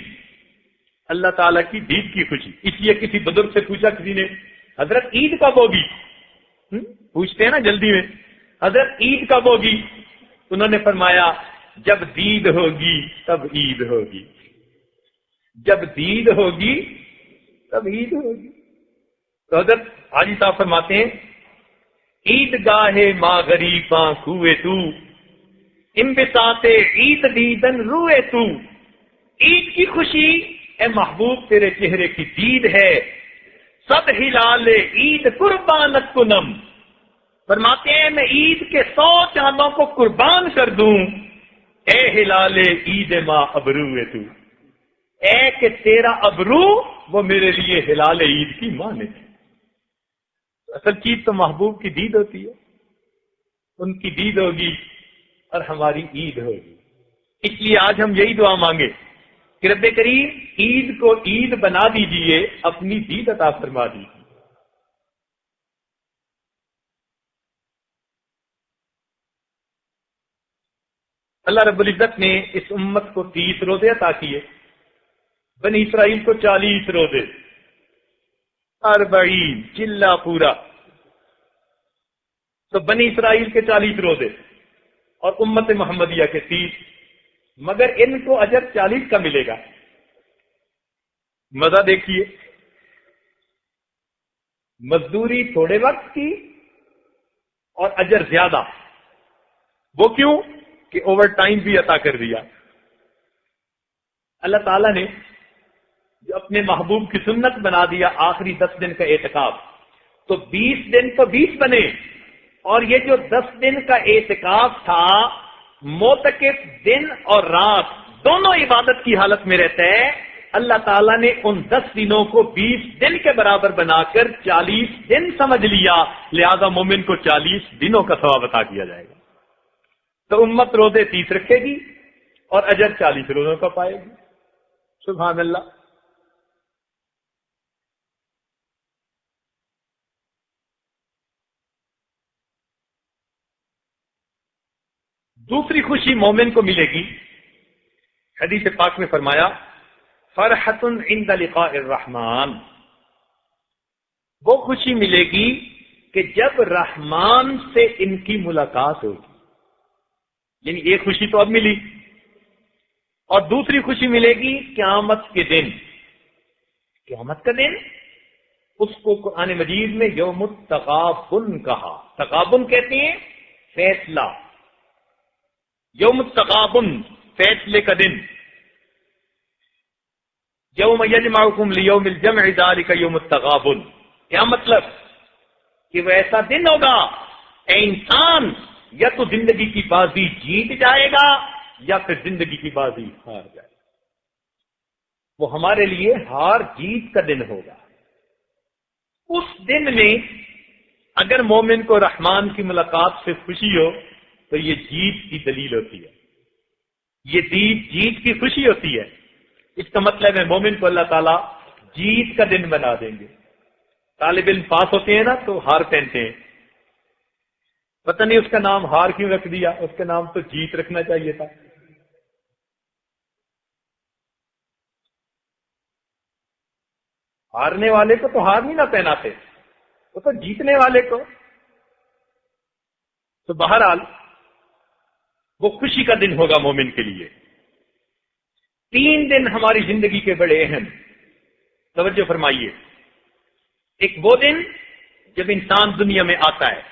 اللہ تعالیٰ کی دید کی خوشی۔ اس لیے کسی بزرگ سے پوچھا کسی نے حضرت عید کب ہوگی؟ پوچھتے ہیں نا جلدی میں، حضرت عید کب ہوگی؟ انہوں نے فرمایا جب دید ہوگی تب عید ہوگی، جب دید ہوگی تب عید ہوگی۔ تو حضرت حاجی صاحب فرماتے ہیں عید گاہ ماں غریباں کوئے تو، انبساط عید دیدن روئے تو۔ عید کی خوشی اے محبوب تیرے چہرے کی دید ہے، صد ہلال عید قربانت کنم، فرماتے ہیں میں عید کے 100 چاندوں کو قربان کر دوں اے ہلال عید ماں ابرو تو، اے کہ تیرا ابرو وہ میرے لیے ہلال عید کی مانند ہے۔ اصل چیز تو محبوب کی دید ہوتی ہے، ان کی دید ہوگی اور ہماری عید ہوگی۔ اس لیے آج ہم یہی دعا مانگے کہ رب کریم عید کو عید بنا دیجئے، اپنی دید عطا فرما دیجئے۔ اللہ رب العزت نے اس امت کو 30 روزے عطا کیے، بنی اسرائیل کو 40 روزے، 40 چلا پورا، تو بنی اسرائیل کے 40 روزے اور امت محمدیہ کے 30، مگر ان کو اجر 40 کا ملے گا۔ مزہ دیکھیے، مزدوری تھوڑے وقت کی اور اجر زیادہ، وہ کیوں کہ اوور ٹائم بھی عطا کر دیا۔ اللہ تعالیٰ نے جو اپنے محبوب کی سنت بنا دیا آخری 10 دن کا اعتکاف، تو 20 دن تو 20 بنے، اور یہ جو 10 دن کا اعتکاف تھا، معتکف دن اور رات دونوں عبادت کی حالت میں رہتا ہے، اللہ تعالیٰ نے ان 10 دنوں کو 20 دن کے برابر بنا کر 40 دن سمجھ لیا، لہذا مومن کو 40 دنوں کا ثواب عطا کیا جائے گا۔ تو امت روزے 30 رکھے گی اور اجر 40 روزوں کا پائے گی۔ سبحان اللہ۔ دوسری خوشی مومن کو ملے گی، حدیث پاک میں فرمایا فرحۃ عند لقاء الرحمن، وہ خوشی ملے گی کہ جب رحمان سے ان کی ملاقات ہوگی۔ یعنی ایک خوشی تو اب ملی، اور دوسری خوشی ملے گی قیامت کے دن۔ قیامت کا دن، اس کو قرآن مجید میں یوم التغابن کہا۔ تغابن کہتے ہیں فیصلہ، یوم التغابن فیصلے کا دن۔ یوم یجمعکم لیوم الجمع ذالک یوم التغابن، کیا مطلب کہ وہ ایسا دن ہوگا اے انسان، یا تو زندگی کی بازی جیت جائے گا یا پھر زندگی کی بازی ہار جائے گا۔ وہ ہمارے لیے ہار جیت کا دن ہوگا۔ اس دن میں اگر مومن کو رحمان کی ملاقات سے خوشی ہو تو یہ جیت کی دلیل ہوتی ہے، یہ جیت کی خوشی ہوتی ہے۔ اس کا مطلب ہے مومن کو اللہ تعالیٰ جیت کا دن بنا دیں گے۔ طالب علم پاس ہوتے ہیں نا تو ہار پہنتے ہیں، پتہ نہیں اس کا نام ہار کیوں رکھ دیا، اس کا نام تو جیت رکھنا چاہیے تھا۔ ہارنے والے کو تو ہار نہیں نہ پہناتے، وہ تو جیتنے والے کو۔ تو بہرحال وہ خوشی کا دن ہوگا مومن کے لیے۔ 3 دن ہماری زندگی کے بڑے اہم، توجہ فرمائیے۔ ایک وہ دن جب انسان دنیا میں آتا ہے،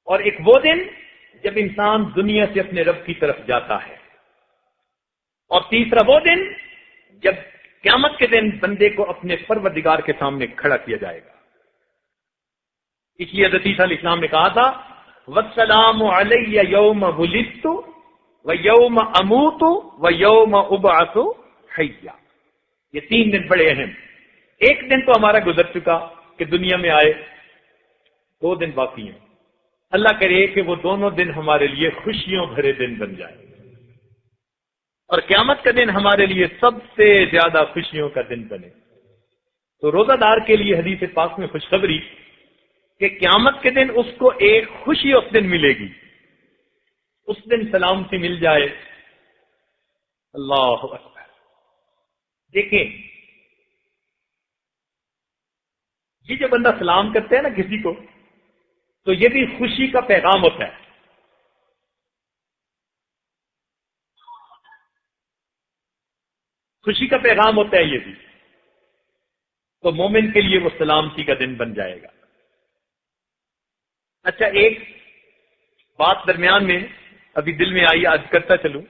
اور ایک وہ دن جب انسان دنیا سے اپنے رب کی طرف جاتا ہے، اور تیسرا وہ دن جب قیامت کے دن بندے کو اپنے پروردگار کے سامنے کھڑا کیا جائے گا۔ اس لیے حضرت عیسیٰ علیہ السلام نے کہا تھا وَالسَّلَامُ عَلَيَّ يَوْمَ وُلِدتُّ وَيَوْمَ أَمُوتُ وَيَوْمَ أُبْعَثُ حَيًّا۔ یہ 3 دن بڑے اہم۔ ایک دن تو ہمارا گزر چکا کہ دنیا میں آئے، 2 دن باقی ہیں۔ اللہ کرے کہ وہ دونوں دن ہمارے لیے خوشیوں بھرے دن بن جائے، اور قیامت کا دن ہمارے لیے سب سے زیادہ خوشیوں کا دن بنے۔ تو روزہ دار کے لیے حدیث پاک میں خوشخبری کہ قیامت کے دن اس کو ایک خوشی اس دن ملے گی، اس دن سلامتی مل جائے۔ اللہ اکبر۔ دیکھیں، یہ جو بندہ سلام کرتے ہیں نا کسی کو، تو یہ بھی خوشی کا پیغام ہوتا ہے۔ خوشی کا پیغام ہوتا ہے یہ بھی، تو مومن کے لیے وہ سلامتی کا دن بن جائے گا۔ اچھا، ایک بات درمیان میں ابھی دل میں آئی، آج کرتا چلوں۔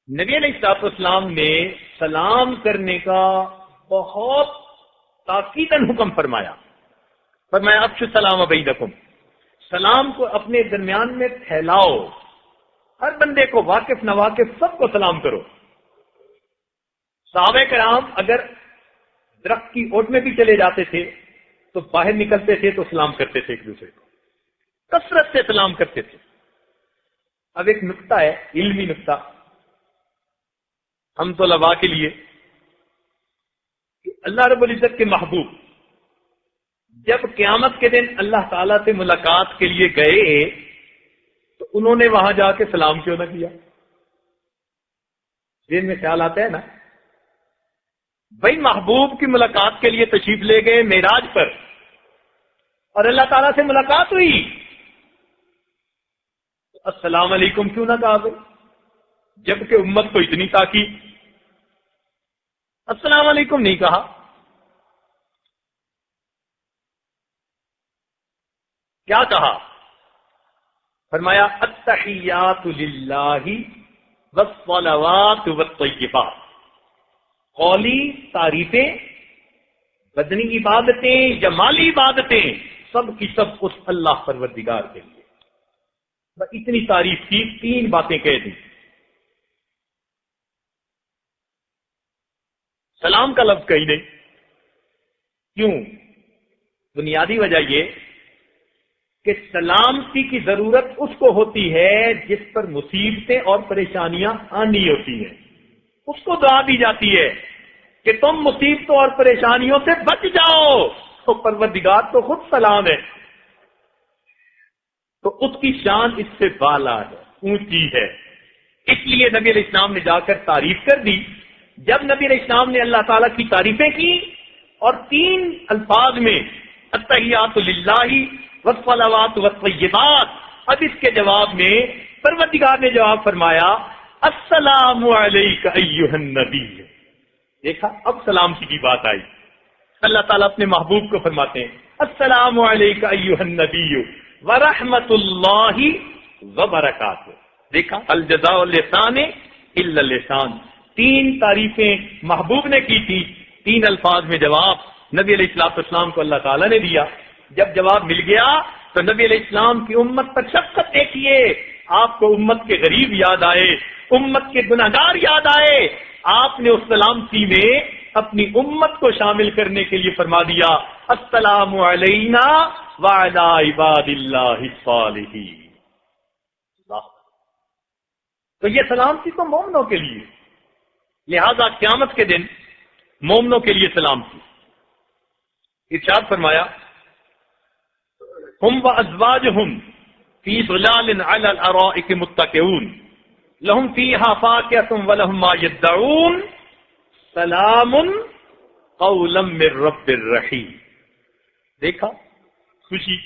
نبی علیہ الصلوۃ والسلام نے سلام کرنے کا بہت تاکیداً حکم فرمایا افشوا السلام بینکم، سلام کو اپنے درمیان میں پھیلاؤ، ہر بندے کو، واقف ناواقف سب کو سلام کرو۔ صحابہ کرام اگر درخت کی اوٹ میں بھی چلے جاتے تھے تو باہر نکلتے تھے تو سلام کرتے تھے ایک دوسرے کو، کثرت سے سلام کرتے تھے۔ اب ایک نقطہ ہے، علمی نقطہ ہم طلباء کے لیے، کہ اللہ رب العزت کے محبوب جب قیامت کے دن اللہ تعالیٰ سے ملاقات کے لیے گئے تو انہوں نے وہاں جا کے سلام کیوں نہ کیا؟ ذہن میں خیال آتا ہے نا، بھائی محبوب کی ملاقات کے لیے تشریف لے گئے معراج پر اور اللہ تعالیٰ سے ملاقات ہوئی، السلام علیکم کیوں نہ کہا بھائی؟ جبکہ امت کو اتنی تاکید، السلام علیکم نہیں کہا۔ کیا کہا؟ فرمایا التحیات للہ والصلوات والطیبات، قولی تعریفیں، بدنی عبادتیں یا مالی عبادتیں، سب کی سب اس اللہ پروردگار کے لیے۔ اتنی تعریف کی، تین باتیں کہہ دی۔ سلام کا لفظ کہیں نہیں، کیوں؟ بنیادی وجہ یہ کہ سلامتی کی ضرورت اس کو ہوتی ہے جس پر مصیبتیں اور پریشانیاں آنی ہوتی ہیں، اس کو دعا دی جاتی ہے کہ تم مصیبتوں اور پریشانیوں سے بچ جاؤ، تو پروردگار تو خود سلام ہے، تو اس کی شان اس سے بالا ہے، اونچی ہے۔ اس لیے نبی علیہ السلام نے جا کر تعریف کر دی۔ جب نبی علیہ السلام نے اللہ تعالیٰ کی تعریفیں کی اور تین الفاظ میں التحیات للہ والصلوات والطیبات، اب اس کے جواب میں پروردگار نے جواب فرمایا السلام علیک ایھا النبی۔ دیکھا، اب سلامتی کی بات آئی۔ اللہ تعالیٰ اپنے محبوب کو فرماتے ہیں السلام علیک ایھا النبی ورحمۃ اللہ وبرکاتہ۔ دیکھا، الجزاء اللسان الا اللسان، تین تعریفیں محبوب نے کی تھی، تین الفاظ میں جواب نبی علیہ السلام کو اللہ تعالیٰ نے دیا۔ جب جواب مل گیا تو نبی علیہ السلام کی امت پر شفقت دیکھیے، آپ کو امت کے غریب یاد آئے، امت کے گناہگار یاد آئے، آپ نے اس سلامتی میں اپنی امت کو شامل کرنے کے لیے فرما دیا السلام علینا وعلی عباد اللہ الصالحین۔ تو یہ سلامتی تو مومنوں کے لیے، لہذا قیامت کے دن مومنوں کے لیے سلامتی۔ ارشاد فرمایا ہم وازواجہم فی ظلال علی الارائک متکئون لہم فیہا فاکہۃ ولہم ما یدعون سلام قولا من رب الرحیم۔ دیکھا، خوشی،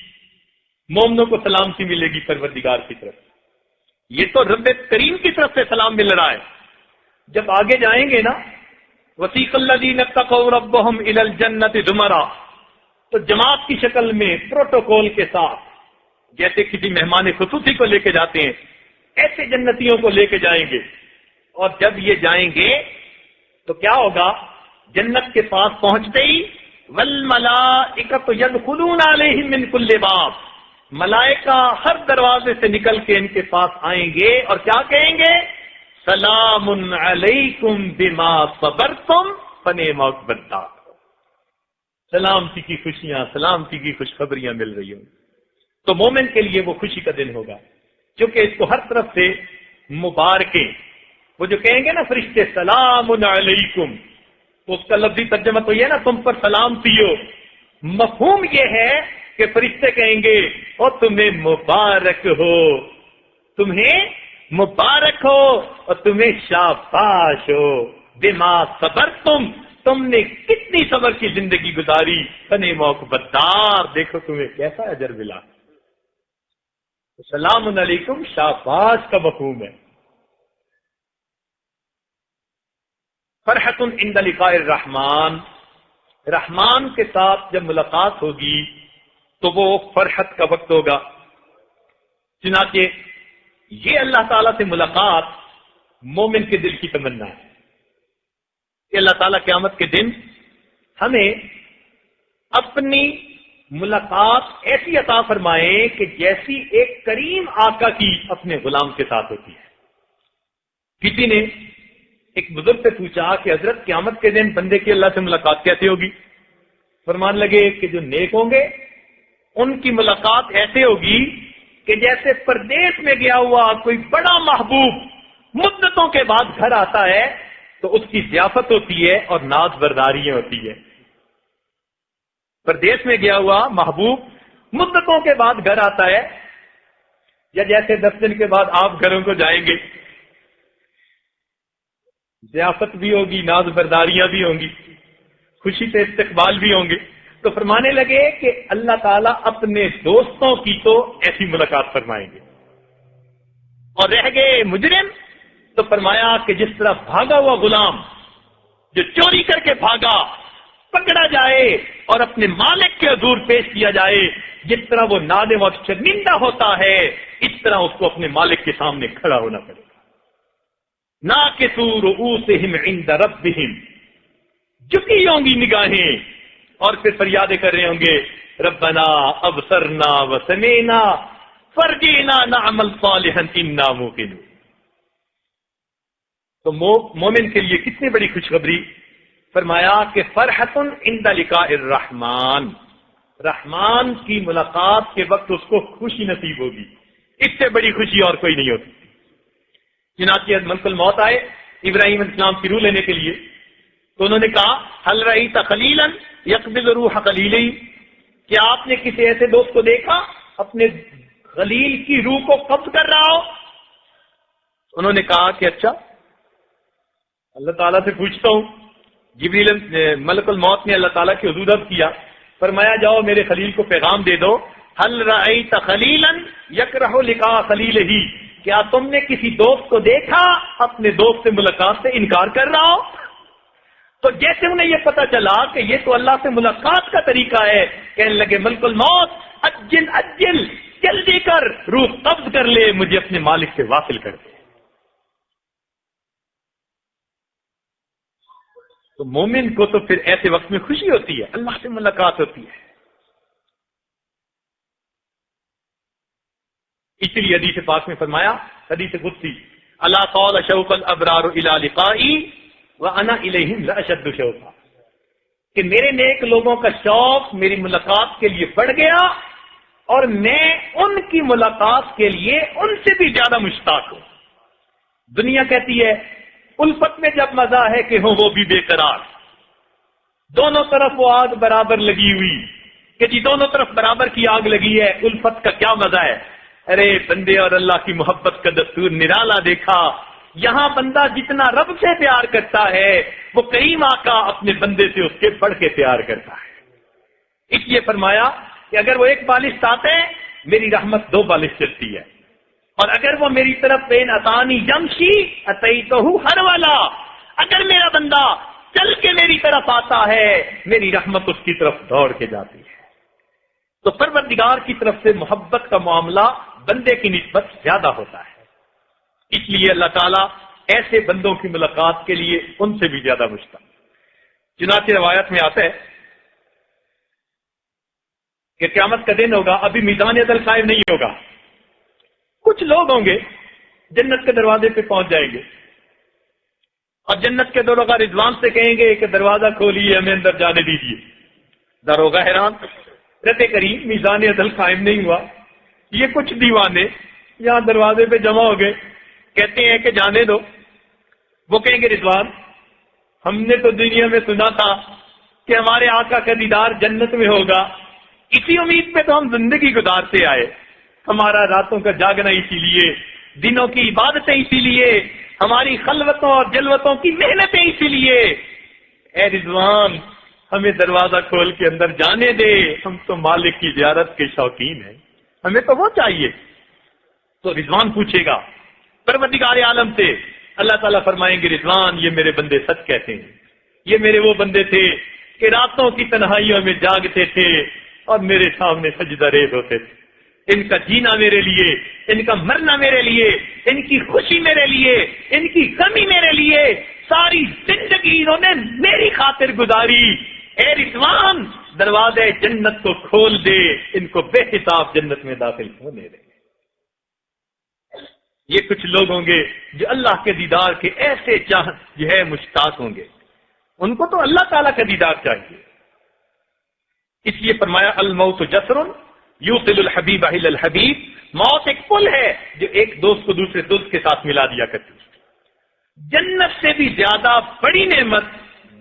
مومنوں کو سلامتی ملے گی پروردگار کی طرف، یہ تو رب کریم کی طرف سے سلام مل رہا ہے۔ جب آگے جائیں گے نا وسیق الذین اتقوا ربہم الی الجنۃ زمرا، تو جماعت کی شکل میں پروٹوکول کے ساتھ، جیسے کسی مہمان خصوصی کو لے کے جاتے ہیں، ایسے جنتیوں کو لے کے جائیں گے۔ اور جب یہ جائیں گے تو کیا ہوگا؟ جنت کے پاس پہنچتے ہی والملائکۃ یدخلون علیہم من کل باب، ملائکہ ہر دروازے سے نکل کے ان کے پاس آئیں گے اور کیا کہیں گے؟ سلام علیکم بما صبرتم فنعم عقبی الدار۔ سلامتی کی خوشیاں، سلامتی کی خوشخبریاں مل رہی ہوں، تو مومن کے لیے وہ خوشی کا دن ہوگا، کیونکہ اس کو ہر طرف سے مبارکیں، وہ جو کہیں گے نا فرشتے سلام علیکم، تو اس کا لفظی ترجمہ تو یہ نا تم پر سلامتی ہو، مفہوم یہ ہے کہ فرشتے کہیں گے اور تمہیں مبارک ہو، تمہیں مبارک ہو اور تمہیں شاباش ہو، بما صبرتم، تم نے کتنی صبر کی زندگی گزاری، فنعم عقبی الدار، دیکھو تمہیں کیسا اجر ملا۔ سلام علیکم شاباش کا مفہوم ہے۔ فرحت عند لقاء الرحمن، رحمان کے ساتھ جب ملاقات ہوگی تو وہ فرحت کا وقت ہوگا۔ چنانچہ یہ اللہ تعالیٰ سے ملاقات مومن کے دل کی تمنا ہے کہ اللہ تعالیٰ قیامت کے دن ہمیں اپنی ملاقات ایسی عطا فرمائے کہ جیسی ایک کریم آقا کی اپنے غلام کے ساتھ ہوتی ہے۔ کسی نے ایک بزرگ سے پوچھا کہ حضرت قیامت کے دن بندے کی اللہ سے ملاقات کیسے ہوگی؟ فرمان لگے کہ جو نیک ہوں گے ان کی ملاقات ایسے ہوگی کہ جیسے پردیس میں گیا ہوا کوئی بڑا محبوب مدتوں کے بعد گھر آتا ہے تو اس کی ضیافت ہوتی ہے اور ناز برداریاں ہوتی ہے۔ پردیس میں گیا ہوا محبوب مدتوں کے بعد گھر آتا ہے، یا جیسے 10 دن کے بعد آپ گھروں کو جائیں گے، ضیافت بھی ہوگی، ناز برداریاں بھی ہوں گی، خوشی سے استقبال بھی ہوں گے۔ تو فرمانے لگے کہ اللہ تعالیٰ اپنے دوستوں کی تو ایسی ملاقات فرمائیں گے، اور رہ گئے مجرم تو فرمایا کہ جس طرح بھاگا ہوا غلام جو چوری کر کے بھاگا پکڑا جائے اور اپنے مالک کے حضور پیش کیا جائے، جس طرح وہ نادم اور شرمندہ ہوتا ہے، اس طرح اس کو اپنے مالک کے سامنے کھڑا ہونا پڑے گا۔ ناکسوا رؤوسہم عند ربہم، جھکی ہوں گی نگاہیں، اور پھر فریادیں کر رہے ہوں گے، ربنا ابصرنا وسمعنا فرجعنا نعمل صالحا انا موقنون۔ تو مومن کے لیے کتنی بڑی خوشخبری، فرمایا کہ فرحۃ عند لقاء الرحمن، رحمان کی ملاقات کے وقت اس کو خوشی نصیب ہوگی، اس سے بڑی خوشی اور کوئی نہیں ہوتی۔ چنانچہ ملک الموت آئے ابراہیم علیہ السلام کی روح لینے کے لیے، تو انہوں نے کہا هل رأیت خلیلا یقبض روح خلیلہ، کیا آپ نے کسی ایسے دوست کو دیکھا اپنے خلیل کی روح کو قبض کر رہا ہو؟ انہوں نے کہا کہ اچھا اللہ تعالیٰ سے پوچھتا ہوں۔ جبریل ملک الموت نے اللہ تعالیٰ کی حضور عرض کیا، فرمایا جاؤ میرے خلیل کو پیغام دے دو، هل رأیت خلیلا یکرہ لقاء خلیلہ، کیا تم نے کسی دوست کو دیکھا اپنے دوست سے ملاقات سے انکار کر رہا ہو؟ تو جیسے انہیں یہ پتا چلا کہ یہ تو اللہ سے ملاقات کا طریقہ ہے، کہنے لگے ملک الموت اجل اجل، جلدی کر روح قبض کر لے، مجھے اپنے مالک سے واصل کر دے۔ تو مومن کو تو پھر ایسے وقت میں خوشی ہوتی ہے، اللہ سے ملاقات ہوتی ہے۔ اس لیے حدیث پاک میں فرمایا، حدیث قدسی، الا طال شوق الابرار الى لقائی وانا الیہم لاشد شوقا، کہ میرے نیک لوگوں کا شوق میری ملاقات کے لیے بڑھ گیا اور میں ان کی ملاقات کے لیے ان سے بھی زیادہ مشتاق ہوں۔ دنیا کہتی ہے الفت میں جب مزہ ہے کہ ہوں وہ بھی بے قرار، دونوں طرف وہ آگ برابر لگی ہوئی کہ جی دونوں طرف برابر کی آگ لگی ہے، الفت کا کیا مزہ ہے؟ ارے بندے اور اللہ کی محبت کا دستور نرالا دیکھا، یہاں بندہ جتنا رب سے پیار کرتا ہے وہ کریم آقا اپنے بندے سے اس کے بڑھ کے پیار کرتا ہے۔ اس لیے فرمایا کہ اگر وہ ایک بالش آتے میری رحمت 2 بالش چلتی ہے، اور اگر وہ میری طرف بین اتانی یمشی اتیتہ ہر والا، اگر میرا بندہ چل کے میری طرف آتا ہے میری رحمت اس کی طرف دوڑ کے جاتی ہے۔ تو پروردگار کی طرف سے محبت کا معاملہ بندے کی نسبت زیادہ ہوتا ہے، اس لیے اللہ تعالیٰ ایسے بندوں کی ملاقات کے لیے ان سے بھی زیادہ مشتاق۔ چنانچہ روایت میں آتا ہے کہ قیامت کا دن ہوگا، ابھی میزان عدل قائم نہیں ہوگا، کچھ لوگ ہوں گے جنت کے دروازے پہ پہنچ جائیں گے اور جنت کے داروغہ رضوان سے کہیں گے کہ دروازہ کھولیے ہمیں اندر جانے دیجیے۔ داروغہ حیران، رہتے کریم میزان عدل قائم نہیں ہوا، یہ کچھ دیوانے یہاں دروازے پہ جمع ہو گئے، کہتے ہیں کہ جانے دو۔ وہ کہیں گے رضوان ہم نے تو دنیا میں سنا تھا کہ ہمارے آقا کا دیدار جنت میں ہوگا، اسی امید پہ تو ہم زندگی گزارتے آئے، ہمارا راتوں کا جاگنا اسی لیے، دنوں کی عبادتیں اسی لیے، ہماری خلوتوں اور جلوتوں کی محنتیں اسی لیے۔ اے رضوان ہمیں دروازہ کھول کے اندر جانے دے، ہم تو مالک کی زیارت کے شوقین ہیں، ہمیں تو وہ چاہیے۔ تو رضوان پوچھے گا پروردگار عالم سے، اللہ تعالیٰ فرمائیں گے رضوان یہ میرے بندے سچ کہتے ہیں، یہ میرے وہ بندے تھے کہ راتوں کی تنہائیوں میں جاگتے تھے اور میرے سامنے سجدہ ریز ہوتے تھے، ان کا جینا میرے لیے، ان کا مرنا میرے لیے، ان کی خوشی میرے لیے، ان کی کمی میرے لیے، ساری زندگی انہوں نے میری خاطر گزاری۔ اے رضوان دروازے جنت کو کھول دے، ان کو بے حساب جنت میں داخل ہونے دے۔ یہ کچھ لوگ ہوں گے جو اللہ کے دیدار کے ایسے جو ہے مشتاق ہوں گے، ان کو تو اللہ تعالیٰ کا دیدار چاہیے۔ اس لیے فرمایا الموت جسر یوصل الحبیب الی الحبیب، موت ایک پل ہے جو ایک دوست کو دوسرے دوست کے ساتھ ملا دیا کرتی ہے۔ جنت سے بھی زیادہ بڑی نعمت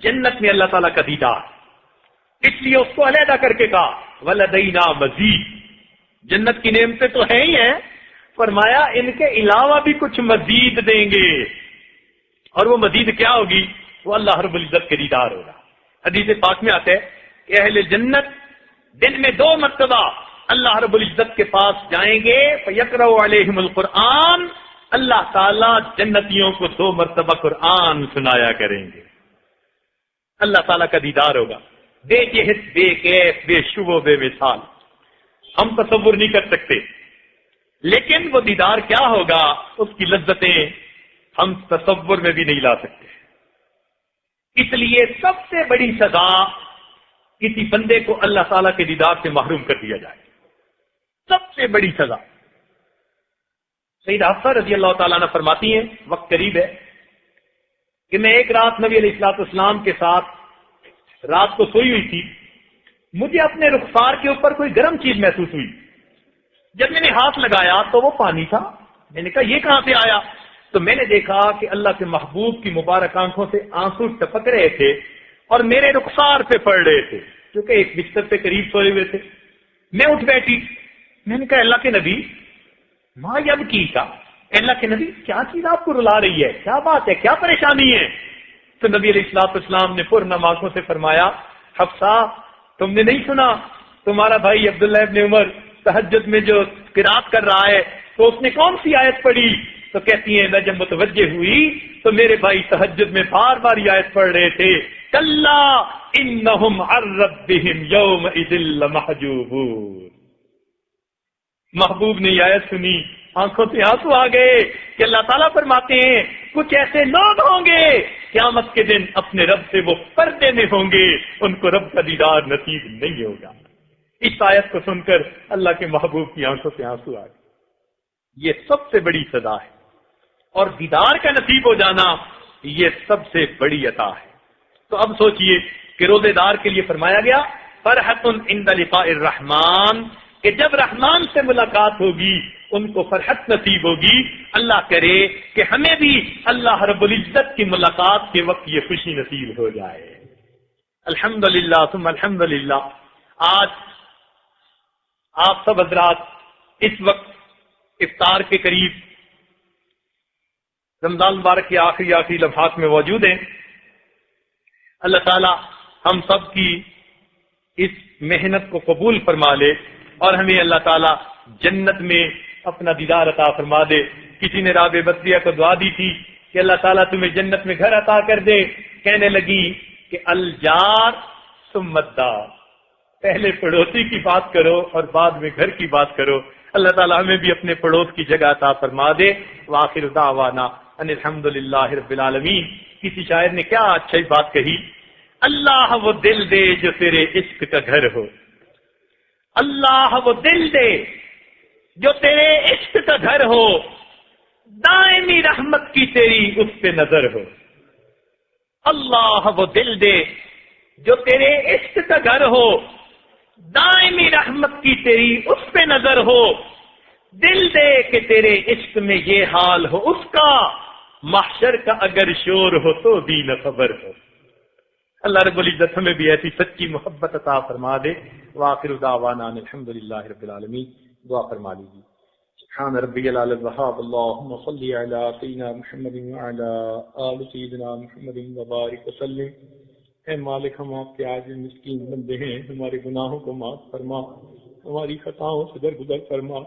جنت میں اللہ تعالیٰ کا دیدار، اس لیے اس کو علیحدہ کر کے کہا ولدینا مزید۔ جنت کی نعمتیں تو ہیں ہی ہیں، فرمایا ان کے علاوہ بھی کچھ مزید دیں گے، اور وہ مزید کیا ہوگی؟ وہ اللہ رب العزت کے دیدار ہوگا۔ حدیث پاک میں آتا ہے کہ اہل جنت دن میں 2 مرتبہ اللہ رب العزت کے پاس جائیں گے، فیقرأ علیہم القرآن، اللہ تعالیٰ جنتیوں کو 2 مرتبہ قرآن سنایا کریں گے۔ اللہ تعالیٰ کا دیدار ہوگا، بے جہت، بے کیف، بے شبہ، بے مثال، ہم تصور نہیں کر سکتے، لیکن وہ دیدار کیا ہوگا، اس کی لذتیں ہم تصور میں بھی نہیں لا سکتے۔ اس لیے سب سے بڑی سزا کسی بندے کو اللہ تعالیٰ کے دیدار سے محروم کر دیا جائے، سب سے بڑی سزا۔ سیدہ حفصہ رضی اللہ تعالیٰ عنہ فرماتی ہیں، وقت قریب ہے، کہ میں ایک رات نبی علیہ الصلوۃ والسلام کے ساتھ رات کو سوئی ہوئی تھی، مجھے اپنے رخسار کے اوپر کوئی گرم چیز محسوس ہوئی۔ جب میں نے ہاتھ لگایا تو وہ پانی تھا، میں نے کہا یہ کہاں سے آیا؟ تو میں نے دیکھا کہ اللہ کے محبوب کی مبارک آنکھوں سے آنسو ٹپک رہے تھے اور میرے رخسار پہ پڑ رہے تھے، کیونکہ ایک بستر پہ قریب سوئے ہوئے تھے۔ میں اٹھ بیٹھی، میں نے کہا اللہ کے نبی ماں یب کی کا، اللہ کے نبی کیا چیز آپ کو رلا رہی ہے، کیا بات ہے، کیا پریشانی ہے؟ تو نبی علیہ الصلوۃ والسلام نے پرنم آنکھوں سے فرمایا، حفصہ تم نے نہیں سنا تمہارا بھائی عبداللہ ابن عمر تہجد میں جو قرات کر رہا ہے تو اس نے کون سی آیت پڑھی؟ تو کہتی ہیں میں جب متوجہ ہوئی تو میرے بھائی تہجد میں بار بار یہ آیت پڑھ رہے تھے، کلا انہم عن ربہم یومئذ لمحجوبون۔ محبوب نے یہ آیت سنی، آنکھوں سے آنسو آ گئے کہ اللہ تعالیٰ فرماتے ہیں کچھ ایسے لوگ ہوں گے قیامت کے دن اپنے رب سے وہ پردے میں ہوں گے، ان کو رب کا دیدار نصیب نہیں ہوگا۔ اس آیت کو سن کر اللہ کے محبوب کی آنکھوں سے آنسو آ گئے۔ یہ سب سے بڑی سزا ہے، اور دیدار کا نصیب ہو جانا یہ سب سے بڑی عطا ہے۔ تو اب سوچئے کہ روزے دار کے لیے فرمایا گیا فرحۃ عند لقاء الرحمن، کہ جب رحمان سے ملاقات ہوگی ان کو فرحت نصیب ہوگی۔ اللہ کرے کہ ہمیں بھی اللہ رب العزت کی ملاقات کے وقت یہ خوشی نصیب ہو جائے۔ الحمدللہ ثم الحمدللہ، آج آپ سب حضرات اس وقت افطار کے قریب رمضان مبارک کے آخری لمحات میں موجود ہیں۔ اللہ تعالی ہم سب کی اس محنت کو قبول فرما لے اور ہمیں اللہ تعالی جنت میں اپنا دیدار عطا فرما دے۔ کسی نے رابع بصریہ کو دعا دی تھی کہ اللہ تعالیٰ تمہیں جنت میں گھر عطا کر دے، کہنے لگی کہ الجار ثم الدار، پہلے پڑوسی کی بات کرو اور بعد میں گھر کی بات کرو۔ اللہ تعالیٰ ہمیں بھی اپنے پڑوس کی جگہ عطا فرما دے۔ وآخر دعوانا ان الحمدللہ رب العالمین۔ کسی شاعر نے کیا اچھی بات کہی، اللہ وہ دل دے جو تیرے عشق کا گھر ہو، اللہ وہ دل دے جو تیرے عشق کا گھر ہو، دائمی رحمت کی تیری اس پہ نظر ہو۔ اللہ وہ دل دے جو تیرے عشق کا گھر ہو، دائمی رحمت کی تیری اس پہ نظر ہو، دل دے کہ تیرے عشق میں یہ حال ہو اس کا، محشر کا اگر شور ہو تو بھی نہ خبر ہو۔ اللہ رب العزت ہمیں بھی ایسی سچی محبت عطا فرما دے۔ وآخر دعوانا الحمدللہ رب العالمین۔ دعا فرما لیجیے۔ سبحان ربی العلی الوہاب، اللہم صلی علی سیدنا محمد وعلی آل سیدنا محمد وبارک وسلم۔ اے مالک، ہم آپ کے عاجز مسکین بندے ہیں، ہمارے گناہوں کو معاف فرما، ہماری خطاؤں سے درگزر فرما،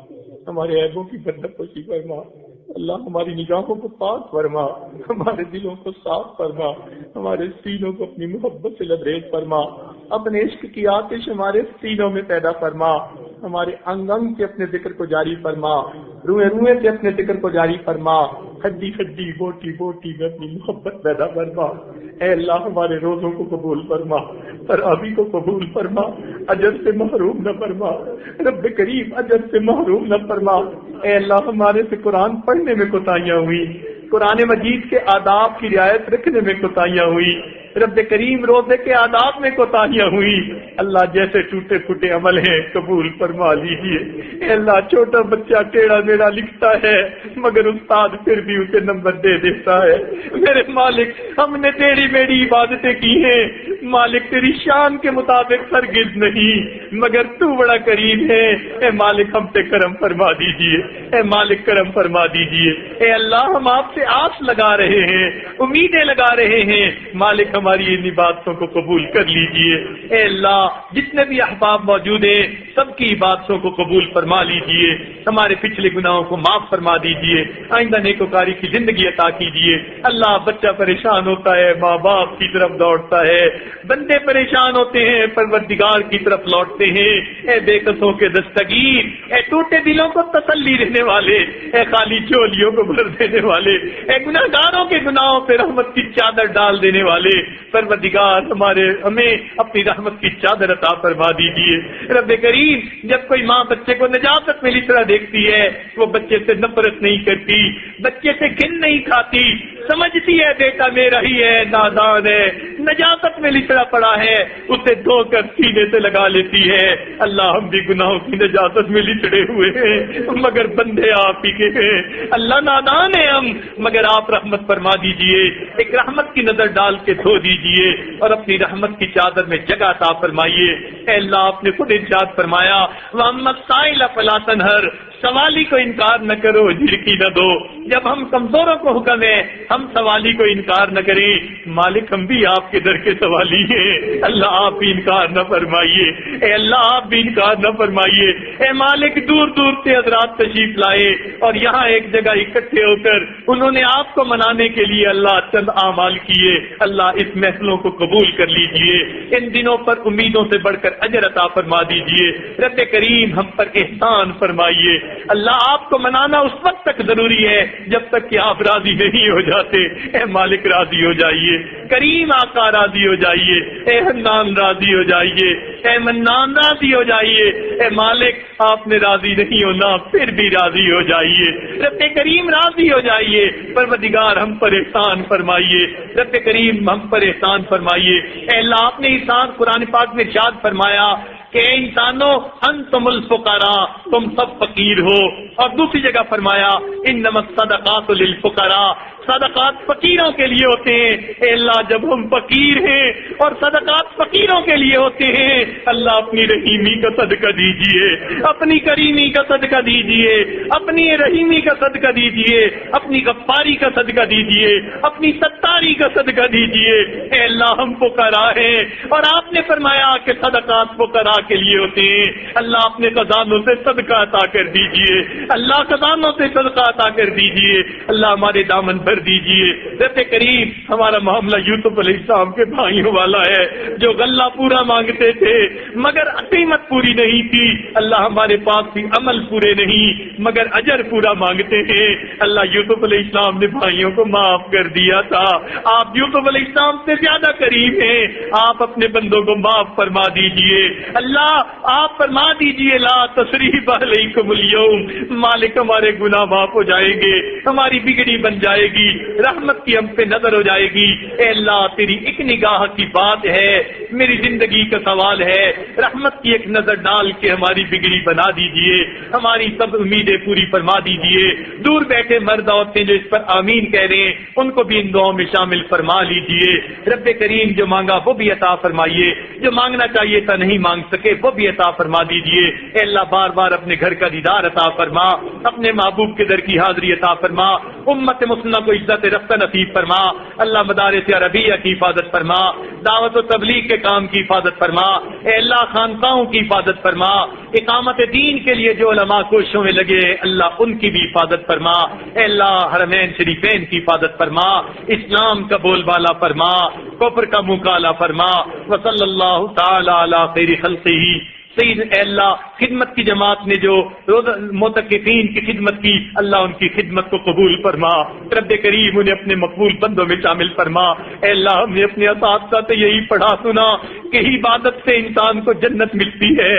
ہمارے عیبوں کی پردہ فرما۔ اللہ ہماری نگاہوں کو پاک فرما، ہمارے دلوں کو صاف فرما، ہمارے سینوں کو اپنی محبت سے لبریز فرما، اپنے عشق کی آتش ہمارے سینوں میں پیدا فرما، ہمارے انگ انگ سے اپنے ذکر کو جاری فرما، روئے روئے سے اپنے ذکر کو جاری فرما، ہڈی ہڈی بوٹی بوٹی میں اپنی محبت پیدا فرما. اے اللہ ہمارے روزوں کو قبول فرما، تراویح کو قبول فرما، اجر سے محروم نہ فرما. رب کریم اجر سے محروم نہ فرما. اے اللہ ہمارے سے قرآن پڑھنے میں کوتاہیاں ہوئی، قرآن مجید کے آداب کی رعایت رکھنے میں کوتاہیاں ہوئی. رب کریم روزے کے آداب میں کوتاہیاں ہوئی. اللہ جیسے ٹوٹے پھوٹے عمل ہیں قبول فرما لیجیے. اے اللہ چھوٹا بچہ ٹیڑھا میڑھا لکھتا ہے مگر استاد پھر بھی اسے نمبر دے دیتا ہے. میرے مالک ہم نے ٹیڑھی میڑھی عبادتیں کی ہیں مالک، تیری شان کے مطابق ہرگز نہیں، مگر تو بڑا کریم ہے. اے مالک ہم سے کرم فرما دیجیے. اے مالک کرم فرما دیجیے. اے اللہ ہم آپ سے آس لگا رہے ہیں، امیدیں لگا رہے ہیں. مالک ہماری ان عبادتوں کو قبول کر لیجئے. اے اللہ جتنے بھی احباب موجود ہیں سب کی عبادتوں کو قبول فرما لیجئے. ہمارے پچھلے گناہوں کو معاف فرما دیجئے. آئندہ نیکوکاری کی زندگی عطا کیجئے. اللہ بچہ پریشان ہوتا ہے ماں باپ کی طرف دوڑتا ہے، بندے پریشان ہوتے ہیں پروردگار کی طرف لوٹتے ہیں. اے بے قصوں کے دستگیر، اے ٹوٹے دلوں کو تسلی دینے والے، اے خالی جھولیوں کو بھر دینے والے، اے گناہگاروں کے گناہوں پہ رحمت کی چادر ڈال دینے والے، پروردگار ہمیں اپنی رحمت کی چادر عطا فرما دیجیے. رب کریم جب کوئی ماں بچے کو نجاست میں طرح دیکھتی ہے وہ بچے سے نفرت نہیں کرتی، بچے سے گھن نہیں کھاتی، سمجھتی ہے بیٹا میرا ہی ہے، نادان ہے، نجاست میں لچڑا پڑا ہے، اسے دھو کر سینے سے لگا لیتی ہے. اللہ ہم بھی گناہوں کی نجاست میں لچڑے ہوئے ہیں مگر بندے آپ ہی کے ہیں. اللہ نادان ہے ہم مگر آپ رحمت فرما دیجیے. ایک رحمت کی نظر ڈال کے دھو دیجیے اور اپنی رحمت کی چادر میں جگہ عطا فرمائیے. اے اللہ آپ نے خود ارشاد فرمایا وَأَمَّا السَّائِلَ فَلَا تَنْهَرْ، سوالی کو انکار نہ کرو جھڑکی نہ دو. جب ہم کمزوروں کو حکم ہے ہم سوالی کو انکار نہ کریں. مالک ہم بھی آپ کے در کے سوالی ہیں. اللہ آپ بھی انکار نہ فرمائیے. اے اللہ آپ بھی انکار نہ فرمائیے. اے مالک دور دور سے حضرات تشریف لائے اور یہاں ایک جگہ اکٹھے ہو کر انہوں نے آپ کو منانے کے لیے اللہ چند اعمال کیے. اللہ اس محفلوں کو قبول کر لیجئے. ان دنوں پر امیدوں سے بڑھ کر اجر عطا فرما دیجئے. رب کریم ہم پر احسان فرمائیے. اللہ آپ کو منانا اس وقت تک ضروری ہے جب تک کہ آپ راضی نہیں ہو جاتے. اے مالک راضی ہو جائیے. کریم آقا راضی ہو جائیے. اے حنان راضی ہو جائیے. اے منان راضی ہو جائیے. اے مالک آپ نے راضی نہیں ہونا پھر بھی راضی ہو جائیے. رب کریم راضی ہو جائیے. پروردگار ہم پر احسان فرمائیے. رب کریم ہم پر احسان فرمائیے. اے اللہ آپ نے احسان قرآن پاک میں ارشاد فرمایا کہ انسانوں انتم الفقراء، تم سب فقیر ہو. اور دوسری جگہ فرمایا انما الصدقات للفقراء، صدقات فقیروں کے لیے ہوتے ہیں. اے اللہ جب ہم فقیر ہیں اور صدقات فقیروں کے لیے ہوتے ہیں اللہ اپنی رحیمی کا صدقہ دیجئے، اپنی کریمی کا صدقہ دیجئے، اپنی رحیمی کا صدقہ دیجئے، اپنی غفاری کا صدقہ دیجئے، اپنی ستاری کا صدقہ دیجئے. اے اللہ ہم فقراء ہیں اور آپ نے فرمایا کہ صدقات فقراء کے لیے ہوتے ہیں. اللہ اپنے خزانوں سے صدقہ عطا کر دیجئے. اللہ خزانوں سے صدقہ عطا کر دیجئے. اللہ ہمارے دامن بھر دیجئے. رب کریم ہمارا معاملہ یوسف علیہ السلام کے بھائیوں والا ہے جو غلہ پورا مانگتے تھے مگر قیمت پوری نہیں تھی. اللہ ہمارے پاس بھی عمل پورے نہیں مگر اجر پورا مانگتے ہیں. اللہ یوسف علیہ السلام نے بھائیوں کو معاف کر دیا تھا. آپ یوسف علیہ السلام سے زیادہ قریب ہیں. آپ اپنے بندوں کو معاف فرما دیجئے. اللہ آپ فرما دیجئے لا تثریب علیکم اليوم. مالک ہمارے گناہ معاف ہو جائیں گے، ہماری بگڑی بن جائے گی، رحمت کی ہم پہ نظر ہو جائے گی. اے اللہ تیری ایک نگاہ کی بات ہے، میری زندگی کا سوال ہے. رحمت کی ایک نظر ڈال کے ہماری بگڑی بنا دیجئے، ہماری سب امیدیں پوری فرما دیجئے. دور بیٹھے مرد عورتیں جو اس پر آمین کہہ رہے ہیں ان کو بھی ان دعاؤں میں شامل فرما لیجئے. رب کریم جو مانگا وہ بھی عطا فرمائیے، جو مانگنا چاہیے تھا نہیں مانگ سکے وہ بھی عطا فرما دیجئے. اے اللہ بار بار اپنے گھر کا دیدار عطا فرما، اپنے محبوب کے در کی حاضری عطا فرما، امت مسلمہ کو عزت رفتہ نصیب فرما. اللہ مدارس عربیہ کی حفاظت فرما، دعوت و تبلیغ کے کام کی حفاظت فرما. اے اللہ خانقاہوں کی حفاظت فرما. اقامت دین کے لیے جو علماء کوششوں میں لگے اللہ ان کی بھی حفاظت فرما. اے اللہ حرمین شریفین کی حفاظت فرما، اسلام کا بول بالا فرما، کفر کا منہ کالا فرما. وصلی اللہ تعالی علی خیر خلقہ سید اے اللہ خدمت کی جماعت نے جو معتکفین کی خدمت کی، اللہ ان کی خدمت کو قبول فرما، رب کریم انہیں اپنے مقبول بندوں میں شامل فرما۔ اے اللہ ہم نے اپنے اساتذہ سے یہی پڑھا سنا کہ عبادت سے انسان کو جنت ملتی ہے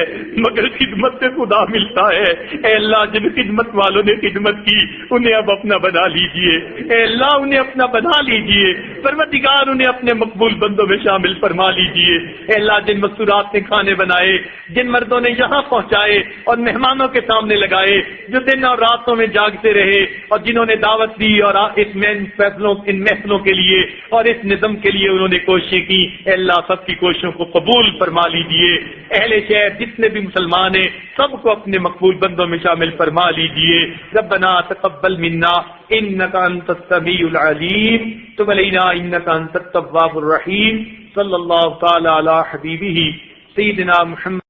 مگر خدمت سے خدا ملتا ہے۔ اے اللہ جن خدمت والوں نے خدمت کی انہیں اب اپنا بنا لیجئے، اے اللہ انہیں اپنا بنا لیجئے، پروردگار انہیں اپنے مقبول بندوں میں شامل فرما لیجئے۔ اے اللہ جن مستورات نے کھانے بنائے، جن مردوں نے یہاں پہنچائے اور مہمانوں کے سامنے لگائے، جو دن اور راتوں میں جاگتے رہے اور جنہوں نے دعوت دی اور ان محفلوں کے لیے اور اس نظم کے لیے انہوں نے کوششیں کی، اے اللہ سب کی کوششوں کو قبول فرما لیجئے۔ اہل شہر جتنے بھی مسلمان ہیں سب کو اپنے مقبول بندوں میں شامل فرما لیجئے۔ ربنا تقبل منا انک انت السمیع العلیم تب علینا انک انت التواب الرحیم۔ صلی اللہ تعالی علی حبیبہ سیدنا محمد